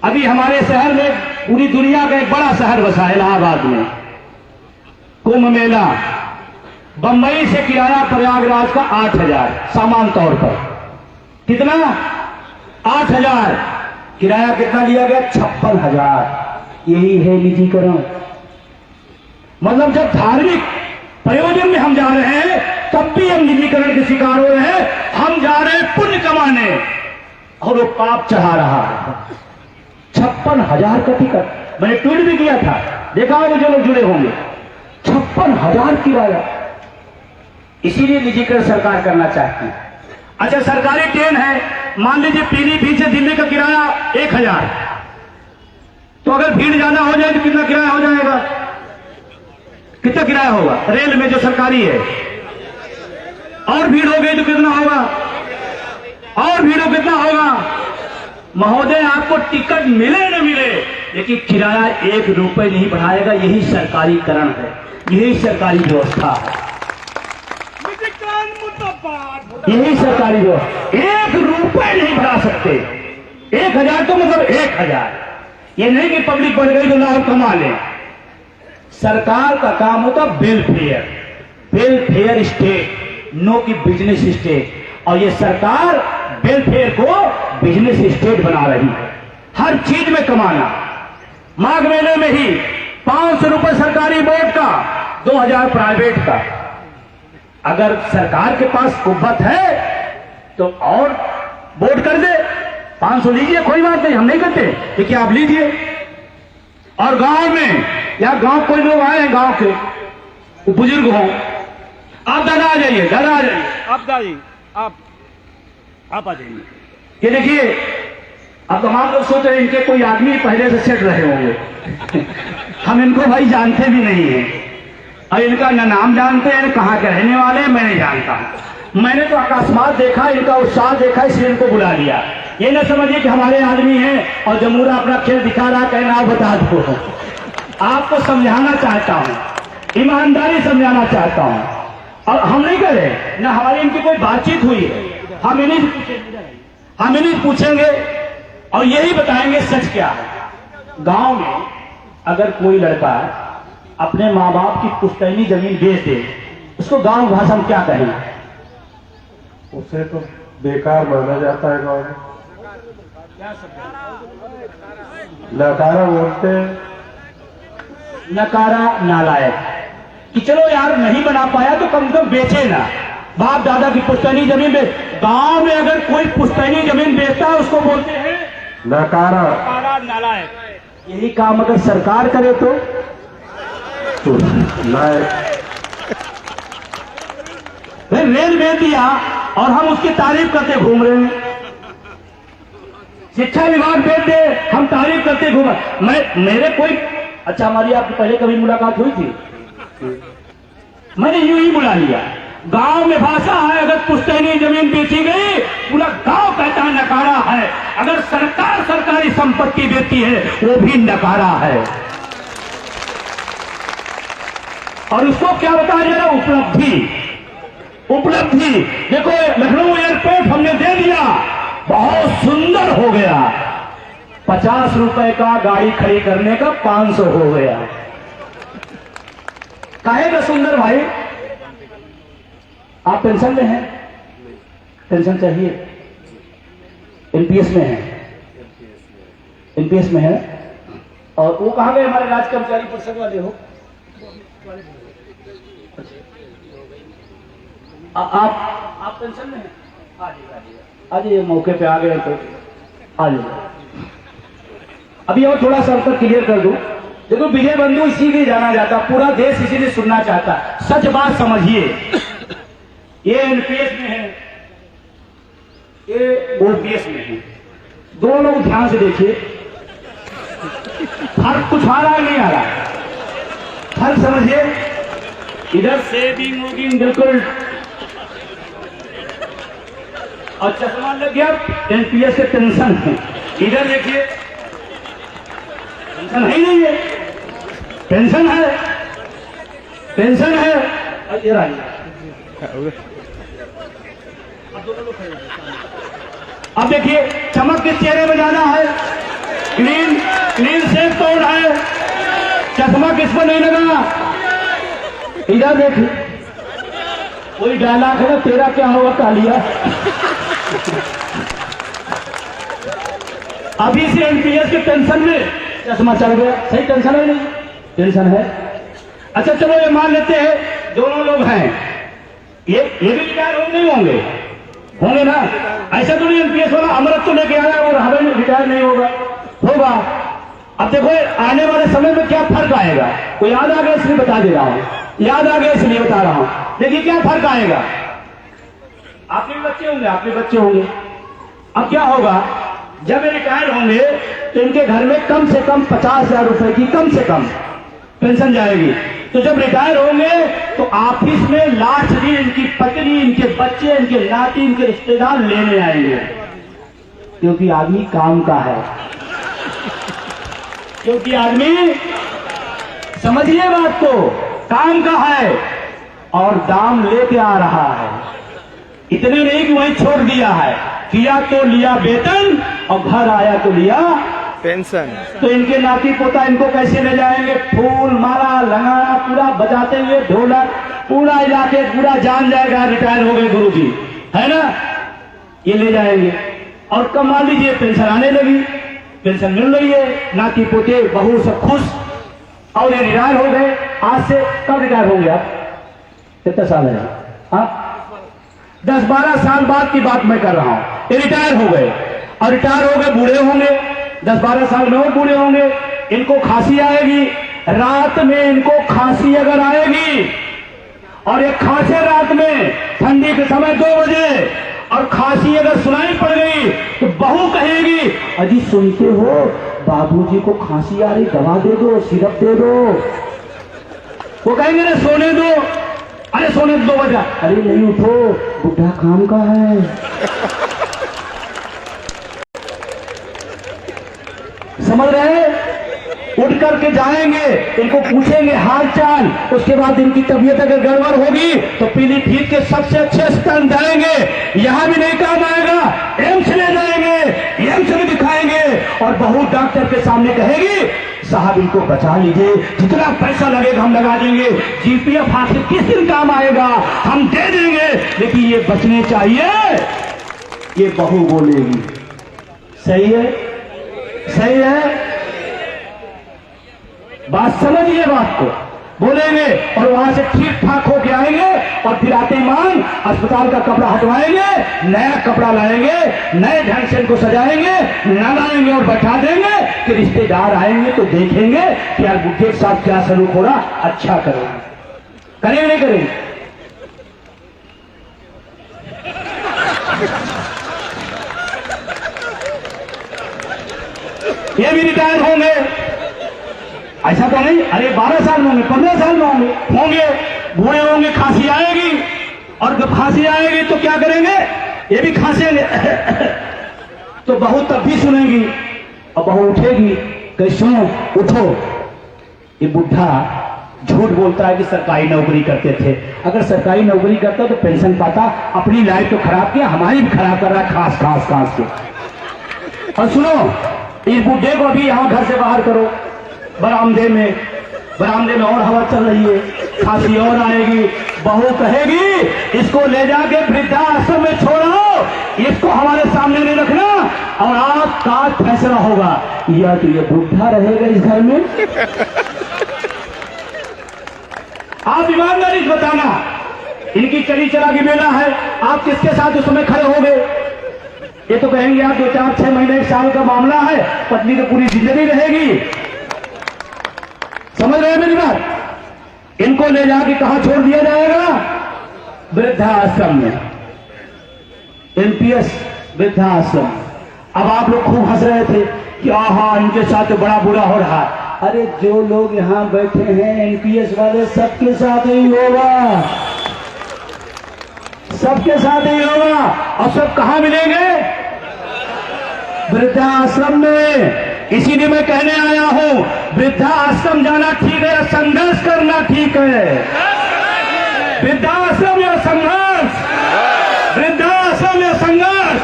अभी हमारे शहर में पूरी दुनिया का एक बड़ा शहर बसा है इलाहाबाद में, कुंभ मेला। बंबई से किराया प्रयागराज का 8,000 सामान्य तौर पर। कितना? 8,000। किराया कितना लिया गया? 56,000। यही है निजीकरण। मतलब जब धार्मिक प्रयोजन में हम जा रहे हैं तब भी हम निजीकरण के शिकार हो रहे हैं। हम जा रहे हैं पुण्य कमाने और वो पाप चढ़ा रहा है। 56,000 का टिकट। मैंने ट्वीट भी किया था, देखा होगा जो लोग जुड़े होंगे। 56,000 किराया। इसीलिए निजीकरण सरकार करना चाहती है। अच्छा, सरकारी ट्रेन है, मान लीजिए पीलीभीत से दिल्ली का किराया 1,000, तो अगर भीड़ ज्यादा हो जाए तो कितना किराया हो जाएगा? कितना किराया होगा रेल में जो सरकारी है? और भीड़ हो गई तो कितना होगा? और भीड़ हो कितना होगा? महोदय, आपको टिकट मिले न मिले, लेकिन किराया 1 रुपए नहीं बढ़ाएगा। यही सरकारीकरण है, यही सरकारी व्यवस्था है, यही सरकारी व्यवस्था। 1 रुपए नहीं बढ़ा सकते। 1,000 तो मतलब 1,000। ये नहीं कि पब्लिक बढ़ गई तो लाभ कमा ले। सरकार का काम होता वेलफेयर, वेलफेयर स्टेट, नो की बिजनेस स्टेट। और ये सरकार वेलफेयर को बिजनेस स्टेट बना रही है, हर चीज में कमाना। माघ मेले में ही 500 रुपए सरकारी बोर्ड का, 2,000 प्राइवेट का। अगर सरकार के पास कुव्वत है तो और बोर्ड कर दे, 500 लीजिए, कोई बात नहीं, हम नहीं करते, लेकिन आप लीजिए। और गांव में या गांव कोई लोग आए हैं गांव के बुजुर्ग हों, आप दादा आ जाइए, दादा आ जाइए, आप दादी आप आ जाइए। ये देखिए, अब तमाम लोग सोच रहे हैं इनके कोई आदमी पहले से सेट रहे होंगे। हम इनको भाई जानते भी नहीं है, और इनका न नाम जानते हैं, कहाँ के रहने वाले हैं, मैं नहीं जानता हूं। मैंने तो अकस्मात देखा, इनका उत्साह देखा, इसलिए इनको बुला लिया। ये न समझिए कि हमारे आदमी हैं और जमूरा अपना खेल दिखा रहा, कहना बता दो। आपको समझाना चाहता हूं, ईमानदारी समझाना चाहता हूं। और हम नहीं करे न हमारी इनकी कोई बातचीत हुई है, हम इन्हीं पूछेंगे और यही बताएंगे सच क्या है। गांव में अगर कोई लड़का अपने माँ बाप की पुश्तैनी जमीन बेच दे, उसको गांव भाषा में क्या कहें? उसे तो बेकार माना जाता है गाँव में। नकारा बोलते हैं। नकारा, नालायक। कि चलो यार नहीं बना पाया तो कम से कम बेचे ना, बाप दादा की पुश्तैनी जमीन बेच। गांव में अगर कोई पुश्तैनी जमीन बेचता है उसको बोलते हैं नकारा, नालायक। यही काम अगर सरकार करे तो रेल बेच दिया और हम उसकी तारीफ करते घूम रहे हैं। शिक्षा विभाग बेच दे, हम तारीफ करते घूम रहे। मेरे कोई अच्छा, हमारी आपकी पहले कभी मुलाकात हुई थी? मैंने यूं ही बुला लिया। गांव में भाषा है, अगर पुश्तैनी जमीन बेची गई पूरा गांव कहता है नकारा है। अगर सरकार सरकारी संपत्ति देती है वो भी नकारा है। और उसको क्या बताया जा रहा? उपलब्धि। उपलब्धि देखो, लखनऊ एयरपोर्ट हमने दे दिया, बहुत सुंदर हो गया। 50 रुपए का गाड़ी खड़ी करने का 500 हो गया। काहे का सुंदर भाई? आप पेंशन में हैं? पेंशन चाहिए? एनपीएस में है? एनपीएस में है। और वो कहाँ गए हमारे राज कर्मचारी परिषद वाले हो? आप पेंशन में हैं? आ जाइए, मौके पे आ गए तो आ जाइए। अभी और थोड़ा सा उत्तर क्लियर कर दूं। देखो, विजय बंधु इसीलिए जाना जाता, पूरा देश इसीलिए सुनना चाहता। सच बात समझिए, ये एनपीएस में है, ये ओपीएस में है। दोनों लोग ध्यान से देखिए, फर्क कुछ आ रहा है नहीं आ रहा? फर्क समझिए। इधर सेविंग वोगिंग बिल्कुल, और चश्मा लग गया, एनपीएस से टेंशन है। इधर देखिए, पेंशन है ही नहीं है, पेंशन है, पेंशन है। अब देखिए, चमक किस चेहरे में ज्यादा है? क्लीन क्लीन सेफ कौन है? चश्मा किसको नहीं लगा? इधर देख, कोई डायलॉग है ना, तेरा क्या होगा कालिया? अभी से एनपीएस के टेंशन में चश्मा चल गया। सही टेंशन है नहीं? टेंशन है। अच्छा चलो ये मान लेते हैं दोनों लोग हैं, ये भी रिटायर हो नहीं होंगे? होंगे ना? ऐसा तो नहीं एनपीएस वाला अमृत तो लेके आया और हमें रिटायर नहीं होगा? होगा। अब देखो आने वाले समय में क्या फर्क आएगा, कोई याद आ गया इसलिए बता दे रहा हूं, याद आ गया इसलिए बता रहा हूं। देखिए क्या फर्क आएगा। आपके भी बच्चे होंगे, आपके बच्चे होंगे। अब क्या होगा, जब ये रिटायर होंगे तो इनके घर में कम से कम 50,000 रुपए की कम से कम पेंशन जाएगी। तो जब रिटायर होंगे तो ऑफिस में लास्ट दिन इनकी पत्नी, इनके बच्चे, इनके नाती, इनके रिश्तेदार लेने आएंगे, क्योंकि आदमी काम का है। क्योंकि आदमी, समझिए बात को, काम का है और दाम लेके आ रहा है। इतने नहीं कि वहीं छोड़ दिया है, किया तो लिया वेतन और घर आया तो लिया पेंशन। तो इनके नाती पोता इनको कैसे ले जाएंगे? फूल माला लगाना पूरा बजाते हुए ढोलक, पूरा इलाके पूरा जान जाएगा रिटायर हो गए गुरुजी, है ना? ये ले जाएंगे और कब मान लीजिए पेंशन आने लगी, पेंशन मिल रही है, नाती पोते बहू सब खुश, और ये रिटायर हो गए। आज से कब रिटायर होंगे आप? कितने साल है? हाँ 10-12 साल बाद की बात मैं कर रहा हूं। ये रिटायर हो गए और रिटायर हो गए, बूढ़े होंगे, 10-12 साल में और बूढ़े होंगे। इनको खांसी आएगी, रात में इनको खांसी अगर आएगी और ये खांसे रात में ठंडी के समय 2 बजे और खांसी अगर सुनाई पड़ गई तो बहू कहेगी, अजी सुनते हो बाबूजी को खांसी आ रही, दवा दे दो, सिरप दे दो। वो कहेंगे ना सोने दो, अरे सोने 2 बजे, अरे नहीं उठो बुढ़ा काम का है। समझ रहे? उठ करके जाएंगे, इनको पूछेंगे हाल चाल, उसके बाद इनकी तबीयत अगर गड़बड़ होगी तो पीलीभीत के सबसे अच्छे अस्पताल जाएंगे, यहां भी नहीं काम आएगा, एम्स ले जाएंगे, एम्स में दिखाएंगे और बहू डॉक्टर के सामने कहेगी, साहब इनको बचा लीजिए, जितना पैसा लगेगा हम लगा देंगे, जीपीएफ आखिर किस दिन काम आएगा हम दे देंगे, लेकिन ये बचने चाहिए। ये बहू बोलेगी। सही है? सही है? बात समझिए, बात को बोलेंगे और वहां से ठीक ठाक होके आएंगे और फिर आते मान अस्पताल का कपड़ा हटवाएंगे, नया कपड़ा लाएंगे, नए ढंग से इनको सजाएंगे, नहलाएंगे और बैठा देंगे कि रिश्तेदार आएंगे तो देखेंगे कि यार बुढ़े के साथ क्या सलूक हो रहा, अच्छा करेंगे। करेंगे नहीं करेंगे? ये भी रिटायर होंगे, ऐसा तो नहीं, अरे 12 साल में होंगे, 15 साल में होंगे, बूढ़े होंगे, खांसी आएगी और जब खांसी आएगी तो क्या करेंगे? ये भी खांसेंगे तो बहू तब भी सुनेगी और बहू उठेगी, कहीं सुनो उठो, ये बुढ़ा झूठ बोलता है कि सरकारी नौकरी करते थे, अगर सरकारी नौकरी करता तो पेंशन पाता, अपनी लाइफ तो खराब किया, हमारी भी खराब कर रहा है खास खास खास के। और सुनो, इस बुढ़े को अभी यहां घर से बाहर करो, बरामदे में और हवा चल रही है, खांसी और आएगी, बहू कहेगी इसको ले जाके वृद्धाश्रम में छोड़ो, इसको हमारे सामने नहीं रखना और आपका फैसला होगा, या तो ये बुढ़ा रहेगा इस घर में। आप ईमानदारी से बताना, इनकी चली चला की मेला है, आप किसके साथ उस समय खड़े हो गए? ये तो कहेंगे आप 2, 4, 6 महीने 1 साल का मामला है, पत्नी तो पूरी जिंदगी रहेगी। समझ रहे हैं मेरी बात? इनको ले जाके कहां छोड़ दिया जाएगा? वृद्धाश्रम में, एनपीएस वृद्धाश्रम। अब आप लोग खूब हंस रहे थे कि आहा इनके साथ तो बड़ा बुरा हो रहा है। अरे जो लोग यहां बैठे हैं एनपीएस वाले, सबके साथ ही होगा, सबके साथ ही होगा। और सब कहां मिलेंगे? वृद्धाश्रम में। इसीलिए मैं कहने आया हूं, वृद्धाश्रम जाना ठीक है, संघर्ष करना ठीक है। वृद्धाश्रम या संघर्ष, वृद्धाश्रम या संघर्ष।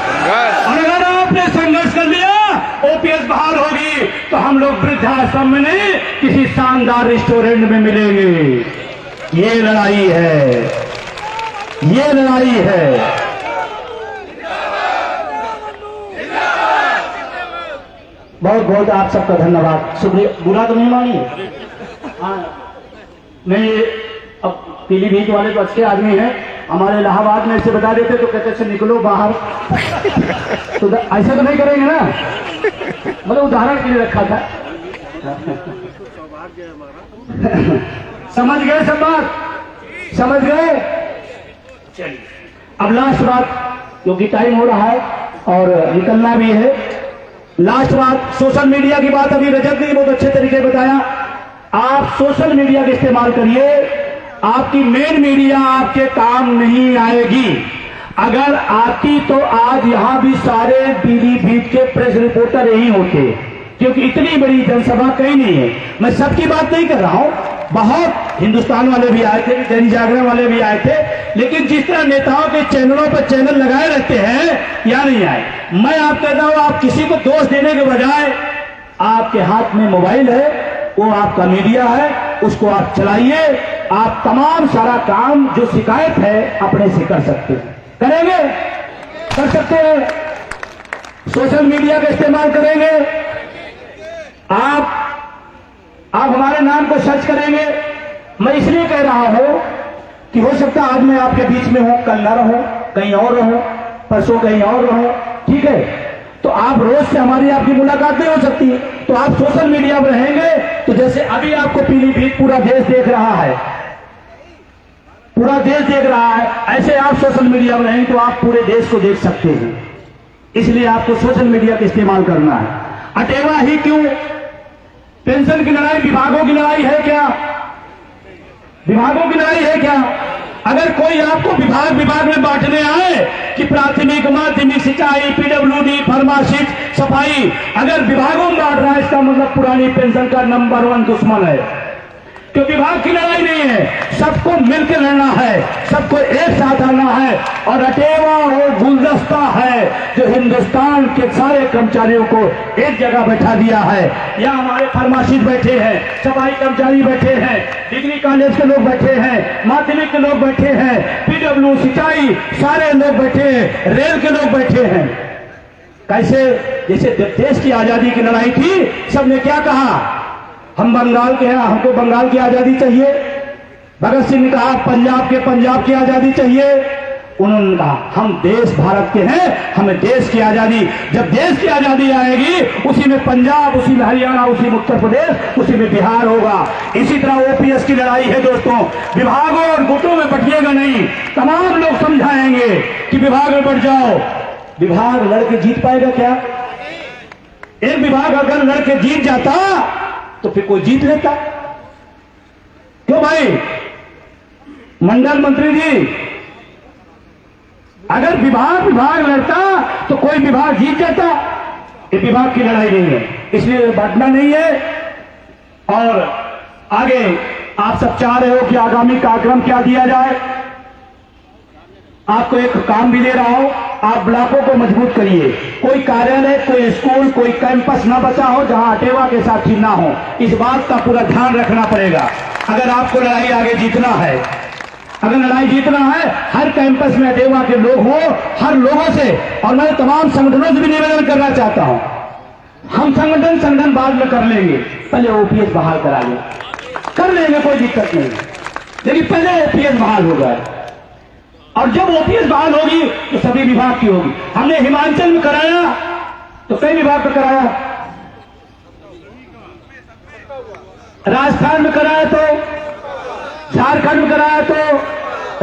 और अगर आपने संघर्ष कर लिया, ओपीएस बहाल होगी, वृद्धाश्रम में नहीं, किसी शानदार रेस्टोरेंट में मिलेंगे। ये लड़ाई है, ये लड़ाई है। बहुत बहुत आप सबका धन्यवाद, शुक्रिया। बुरा तो नहीं मानिए। हाँ, नहीं, अब पीलीभीत वाले तो अच्छे आदमी हैं, हमारे इलाहाबाद में ऐसे बता देते तो कहते से निकलो बाहर। तो ऐसा तो नहीं करेंगे ना, मतलब उदाहरण के लिए रखा था। समझ गए सब बात, समझ गए। चलिए अब लास्ट बात, क्योंकि टाइम हो रहा है और निकलना भी है। लास्ट बात, सोशल मीडिया की बात अभी रजत ने बहुत अच्छे तरीके बताया। आप सोशल मीडिया का इस्तेमाल करिए, आपकी मेन मीडिया आपके काम नहीं आएगी। अगर आती तो आज यहां भी सारे पीलीभीत के प्रेस रिपोर्टर यही होते, क्योंकि इतनी बड़ी जनसभा कहीं नहीं है। मैं सबकी बात नहीं कर रहा हूं, बहुत हिंदुस्तान वाले भी आए थे, दैनिक जागरण वाले भी आए थे, लेकिन जिस तरह नेताओं के चैनलों पर चैनल लगाए रहते हैं, या नहीं आए। मैं आप कहता हूं, आप किसी को दोष देने के बजाय आपके हाथ में मोबाइल है, वो आपका मीडिया है, उसको आप चलाइए। आप तमाम सारा काम जो शिकायत है अपने से कर सकते हैं, करेंगे, कर सकते हैं। सोशल मीडिया का इस्तेमाल करेंगे, आप हमारे नाम को सर्च करेंगे। मैं इसलिए कह रहा हूं कि हो सकता है आज मैं आपके बीच में हूं, कल न रहूं, कहीं और रहूं, परसों कहीं और रहूं, ठीक है। तो आप रोज से हमारी आपकी मुलाकात नहीं हो सकती, तो आप सोशल मीडिया में रहेंगे तो जैसे अभी आपको पीलीभीत पूरा देश देख रहा है, पूरा देश देख रहा है, ऐसे आप सोशल मीडिया में रहेंगे तो आप पूरे देश को देख सकते हैं। इसलिए आपको सोशल मीडिया का इस्तेमाल करना है। अटेवा ही क्यों, पेंशन की लड़ाई विभागों की लड़ाई है क्या? विभागों की लड़ाई है क्या? अगर कोई आपको विभाग में बांटने आए कि प्राथमिक, माध्यमिक, सिंचाई, पीडब्ल्यूडी, फार्मासिस्ट, सफाई, अगर विभागों में बांट रहा है, इसका मतलब पुरानी पेंशन का नंबर 1 दुश्मन है। क्यों विभाग की लड़ाई नहीं है, सबको मिलकर लड़ना है, सबको एक साथ आना है। और अटेवा और गुलदस्ता है जो हिंदुस्तान के सारे कर्मचारियों को एक जगह बैठा दिया है। यहाँ हमारे फार्मासिस्ट बैठे हैं, सफाई कर्मचारी बैठे हैं, डिग्री कॉलेज के लोग बैठे हैं, माध्यमिक के लोग बैठे हैं, पीडब्ल्यू, सिंचाई, सारे लोग बैठे हैं, रेल के लोग बैठे हैं। कैसे? जैसे देश की आजादी की लड़ाई थी, सबने क्या कहा? हम बंगाल के हैं, हमको बंगाल की आजादी चाहिए। भगत सिंह ने कहा पंजाब की आजादी चाहिए। उन्होंने कहा हम देश भारत के हैं, हमें देश की आजादी। जब देश की आजादी आएगी, उसी में पंजाब, उसी में हरियाणा, उसी में उत्तर प्रदेश, उसी में बिहार होगा। इसी तरह ओपीएस की लड़ाई है दोस्तों, विभागों और गुटों में बटिएगा नहीं। तमाम लोग समझाएंगे कि विभाग में बढ़ जाओ। विभाग लड़के जीत पाएगा क्या? एक विभाग अगर लड़के जीत जाता तो फिर कोई जीत लेता। क्यों भाई मंडल मंत्री जी, अगर विभाग लड़ता तो कोई विभाग जीत जाता। ये विभाग की लड़ाई नहीं है, इसलिए बांटना नहीं है। और आगे आप सब चाह रहे हो कि आगामी कार्यक्रम क्या दिया जाए, आपको एक काम भी दे रहा हूं, आप ब्लॉकों को मजबूत करिए। कोई कार्यालय, कोई स्कूल, कोई कैंपस ना बचा हो जहां अटेवा के साथी ना हो। इस बात का पूरा ध्यान रखना पड़ेगा। अगर आपको लड़ाई आगे जीतना है, अगर लड़ाई जीतना है, हर कैंपस में अटेवा के लोग हो, हर लोगों से। और मैं तमाम संगठनों से भी निवेदन करना चाहता हूं, हम संगठन बाद में कर लेंगे, पहले ओपीएस बहाल करा लें, कर लेंगे, कोई दिक्कत नहीं, लेकिन पहले ओपीएस बहाल होगा। और जब ओपीएस बहाल होगी तो सभी विभाग की होगी। हमने हिमाचल में कराया तो कई विभाग पर कराया, राजस्थान में कराया तो, झारखंड में कराया तो,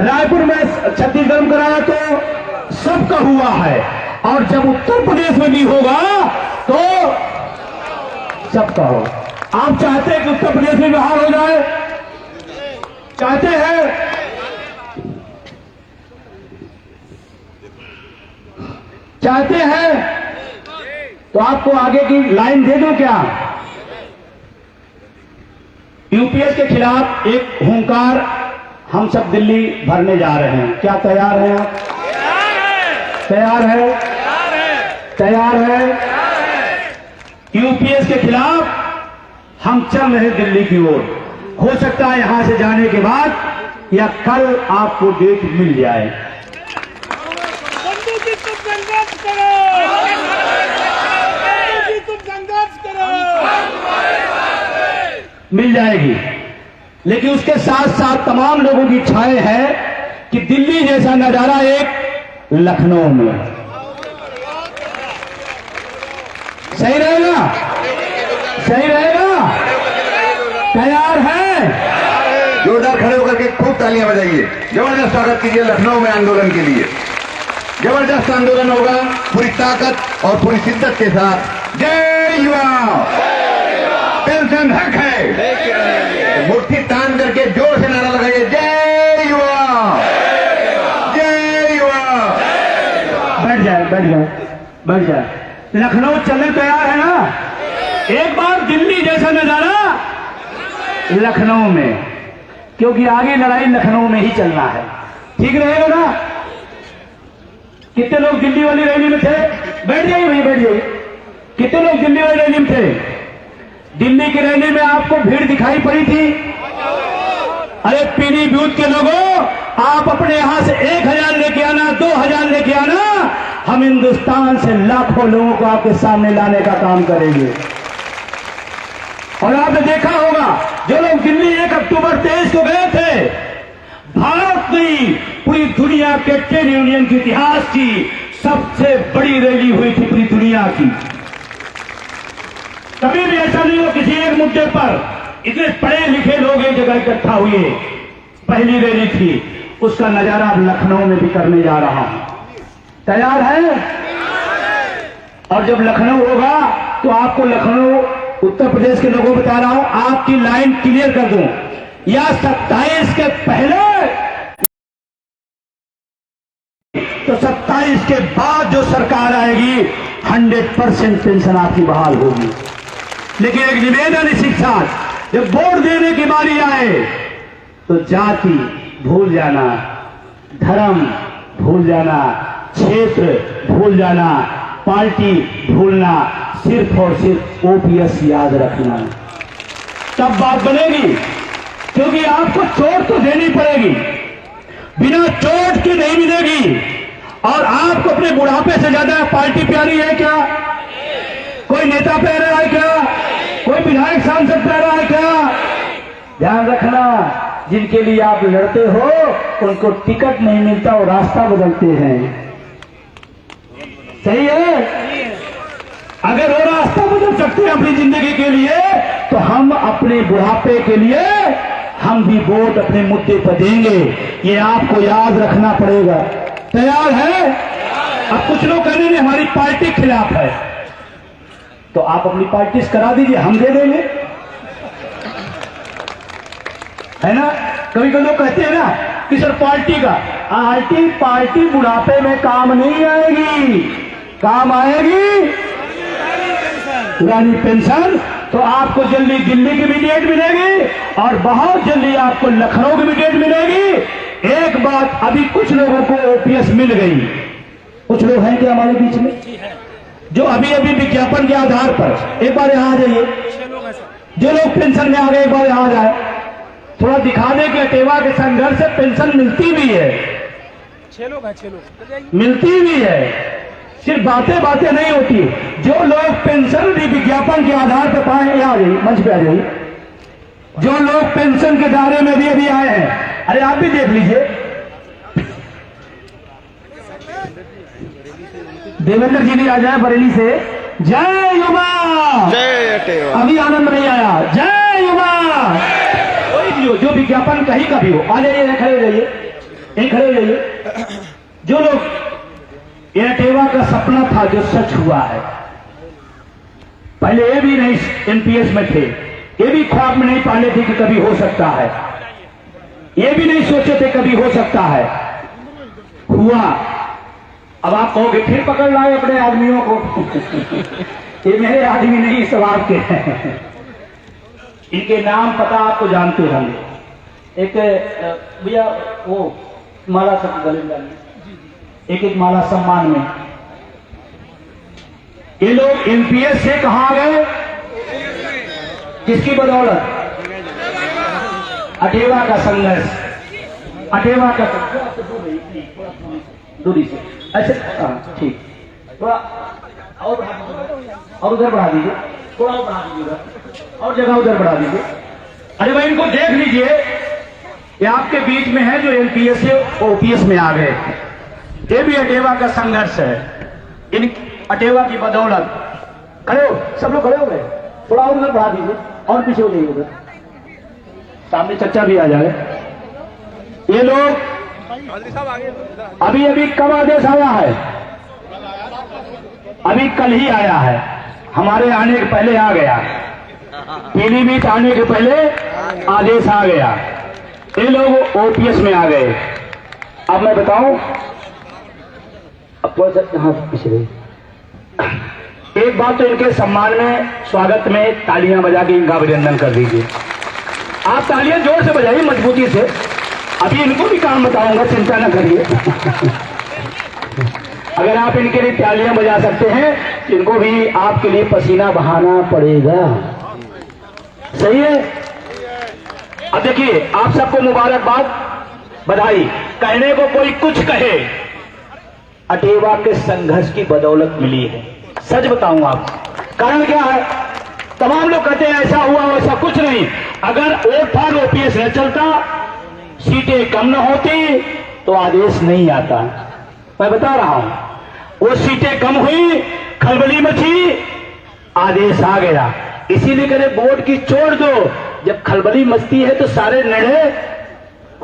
रायपुर में, छत्तीसगढ़ में कराया तो, सबका हुआ है। और जब उत्तर प्रदेश में भी होगा तो सबका होगा। आप चाहते हैं कि उत्तर प्रदेश में बहाल हो जाए? चाहते हैं? चाहते हैं तो आपको आगे की लाइन दे दूं क्या? यूपीएस के खिलाफ एक हुंकार हम सब दिल्ली भरने जा रहे हैं। क्या तैयार हैं आप? तैयार है? तैयार है? यूपीएस के खिलाफ हम चल रहे दिल्ली की ओर। हो सकता है यहां से जाने के बाद या कल आपको डेट मिल जाए। बंधु जी तुम संघर्ष करो, बंधु जी तुम संघर्ष करो। मिल जाएगी, लेकिन उसके साथ साथ तमाम लोगों की इच्छाएं है कि दिल्ली जैसा नजारा एक लखनऊ में। सही रहेगा, सही रहेगा, तैयार है? जोरदार खड़े होकर के खूब तालियां बजाइए, जबरदस्त स्वागत कीजिए लखनऊ में आंदोलन के लिए। जबरदस्त आंदोलन होगा पूरी ताकत और पूरी शिद्दत के साथ। जय युवा, पेंशन हक है। मुट्ठी तान करके जोर से नारा लगाइए, जय युवा, जय युवा। बैठ जाए, बैठ जाए, बैठ जाए। लखनऊ चलने तैयार है ना? एक बार दिल्ली जैसा नजारा लखनऊ में, क्योंकि आगे लड़ाई लखनऊ में ही चलना है। ठीक रहेगा ना? कितने लोग दिल्ली वाली रैली में थे? बैठ जाइए भाई, बैठ जाइए। कितने लोग दिल्ली वाली रैली में थे? दिल्ली की रैली में आपको भीड़ दिखाई पड़ी थी? अरे पीलीभीत के लोगों, आप अपने यहां से 1000 लेके आना, 2000 लेके आना, हम हिंदुस्तान से लाखों लोगों को आपके सामने लाने का काम करेंगे। और आपने देखा होगा, जो लोग दिल्ली 1 अक्टूबर 23 को गए थे, भारत नहीं पूरी दुनिया के ट्रेड यूनियन के इतिहास की सबसे बड़ी रैली हुई थी पूरी दुनिया की। कभी भी ऐसा नहीं हो किसी एक मुद्दे पर इतने पढ़े लिखे लोग एक जगह इकट्ठा हुए। पहली रैली थी, उसका नजारा अब लखनऊ में भी करने जा रहा हूं। तैयार है? और जब लखनऊ होगा तो आपको लखनऊ उत्तर प्रदेश के लोगों को बता रहा हूं, आपकी लाइन क्लियर कर दूं, या 27 के पहले तो 27 के बाद जो सरकार आएगी 100% पेंशन आपकी बहाल होगी। लेकिन एक निवेदन इसी के साथ, जब वोट देने की बारी आए तो जाति भूल जाना, धर्म भूल जाना, क्षेत्र भूल जाना, पार्टी भूलना, सिर्फ और सिर्फ ओपीएस याद रखना। तब बात बनेगी, क्योंकि आपको चोट तो देनी पड़ेगी, बिना चोट के नहीं मिलेगी। और आपको अपने बुढ़ापे से ज्यादा पार्टी प्यारी है क्या? कोई नेता प्यारा है क्या? कोई विधायक सांसद प्यारा है क्या? ध्यान रखना, जिनके लिए आप लड़ते हो उनको टिकट नहीं मिलता और रास्ता बदलते हैं। सही है? अगर वो रास्ता बदल सकते हैं अपनी जिंदगी के लिए, तो हम अपने बुढ़ापे के लिए हम भी वोट अपने मुद्दे पर देंगे। ये आपको याद रखना पड़ेगा। तैयार है? अब कुछ लोग कहने में हमारी पार्टी खिलाफ है, तो आप अपनी पार्टी से करा दीजिए, हम दे देंगे, है ना? कभी कभी लोग कहते हैं ना कि सर पार्टी का पार्टी बुढ़ापे में काम नहीं आएगी, काम आएगी पुरानी पेंशन। तो आपको जल्दी दिल्ली की भी डेट मिलेगी और बहुत जल्दी आपको लखनऊ की भी डेट मिलेगी। एक बात, अभी कुछ लोगों को ओपीएस मिल गई, कुछ लोग हैं क्या हमारे बीच में जो अभी अभी विज्ञापन के आधार पर, एक बार यहां आ जाइए, जो लोग पेंशन में आ गए एक बार यहां आ जाए, थोड़ा दिखाने के टेवा के संघर्ष से पेंशन मिलती भी है, 6 लोग हैं, 6 लोग मिलती भी है, सिर्फ बातें बातें नहीं होती। जो लोग पेंशन भी विज्ञापन के आधार पर पाए, आ जाइए, मंच पे आ जाइए। जो लोग पेंशन के दायरे में भी अभी आए हैं, अरे आप भी देख लीजिए, देवेंद्र जी भी आ जाए बरेली से। जय युवा, जय युवा। अभी आनंद नहीं आया, जय युवा। कोई भी हो, जो विज्ञापन कहीं का भी हो, आ जाइए, खड़े हो जाइए, यहीं खड़े हो जाइए। जो लोग एयरटेवा का सपना था जो सच हुआ है, पहले ये भी नहीं एनपीएस में थे, ये भी ख्वाब में नहीं पाले थे कि कभी हो सकता है, ये भी नहीं सोचे थे कभी हो सकता है, हुआ। अब आप कहोगे फिर पकड़ लाए अपने आदमियों को। ये मेरे आदमी नहीं, सब आपके हैं। इनके नाम पता आपको जानते होंगे। एक भैया वो माला सब गले में डालिए, एक एक माला सम्मान में। ये लोग एनपीएस से कहां गए? किसकी बदौलत? अटेवा का संघर्ष, अटेवा का दूरी से ऐसे। ठीक, थोड़ा और बढ़ा दीजिए, और उधर बढ़ा दीजिए, थोड़ा और बढ़ा दीजिए, और जगह उधर बढ़ा दीजिए। अरे भाई इनको देख लीजिए, ये आपके बीच में है जो एलपीएस से ओपीएस में आ गए। ये भी अटेवा का संघर्ष है, इन अटेवा की बदौलत। खड़े हो, सब लोग खड़े हो गए, थोड़ा और उधर बढ़ा दीजिए, और पीछे हो जाइए, उधर सामने चर्चा भी आ जाए। ये लोग अभी अभी कब आदेश आया है? अभी कल ही आया है, हमारे आने के पहले आ गया, पीलीभीत आने के पहले आदेश आ गया। ये लोग ओपीएस में आ गए। अब मैं बताऊं, अब हाँ पिछले एक बात तो इनके सम्मान में, स्वागत में तालियां बजा के इनका अभिनंदन कर दीजिए। आप तालियां जोर से बजाइए, मजबूती से। अभी इनको भी काम बताऊंगा, चिंता न करिए। अगर आप इनके लिए तालियां बजा सकते हैं, इनको भी आपके लिए पसीना बहाना पड़ेगा। सही है? अब देखिए, आप सबको मुबारकबाद, बधाई। कहने को कोई कुछ कहे, अटेवा के संघर्ष की बदौलत मिली है। सच बताऊं आप, कारण क्या है? तमाम लोग कहते हैं ऐसा हुआ वैसा, कुछ नहीं। अगर वोट फॉर ओपीएस न चलता, सीटें कम न होती, तो आदेश नहीं आता। मैं बता रहा हूं, वो सीटें कम हुई, खलबली मची, आदेश आ गया। इसीलिए कह रहे बोर्ड की छोड़ दो, जब खलबली मचती है तो सारे निर्णय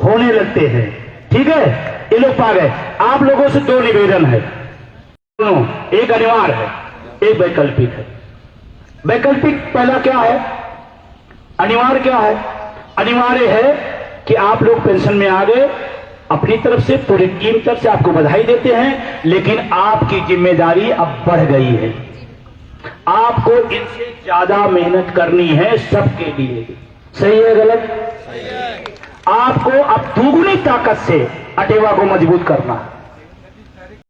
होने लगते हैं। ठीक है, ये लोग पा गए। आप लोगों से दो निवेदन है, दोनों, एक अनिवार्य है, एक वैकल्पिक है। वैकल्पिक पहला क्या है? अनिवार्य क्या है? अनिवार्य है कि आप लोग पेंशन में आ गए, अपनी तरफ से, पूरी टीम तरफ से आपको बधाई देते हैं, लेकिन आपकी जिम्मेदारी अब बढ़ गई है। आपको इनसे ज्यादा मेहनत करनी है सबके लिए। सही है गलत? आपको अब दुगनी ताकत से अटेवा को मजबूत करना है।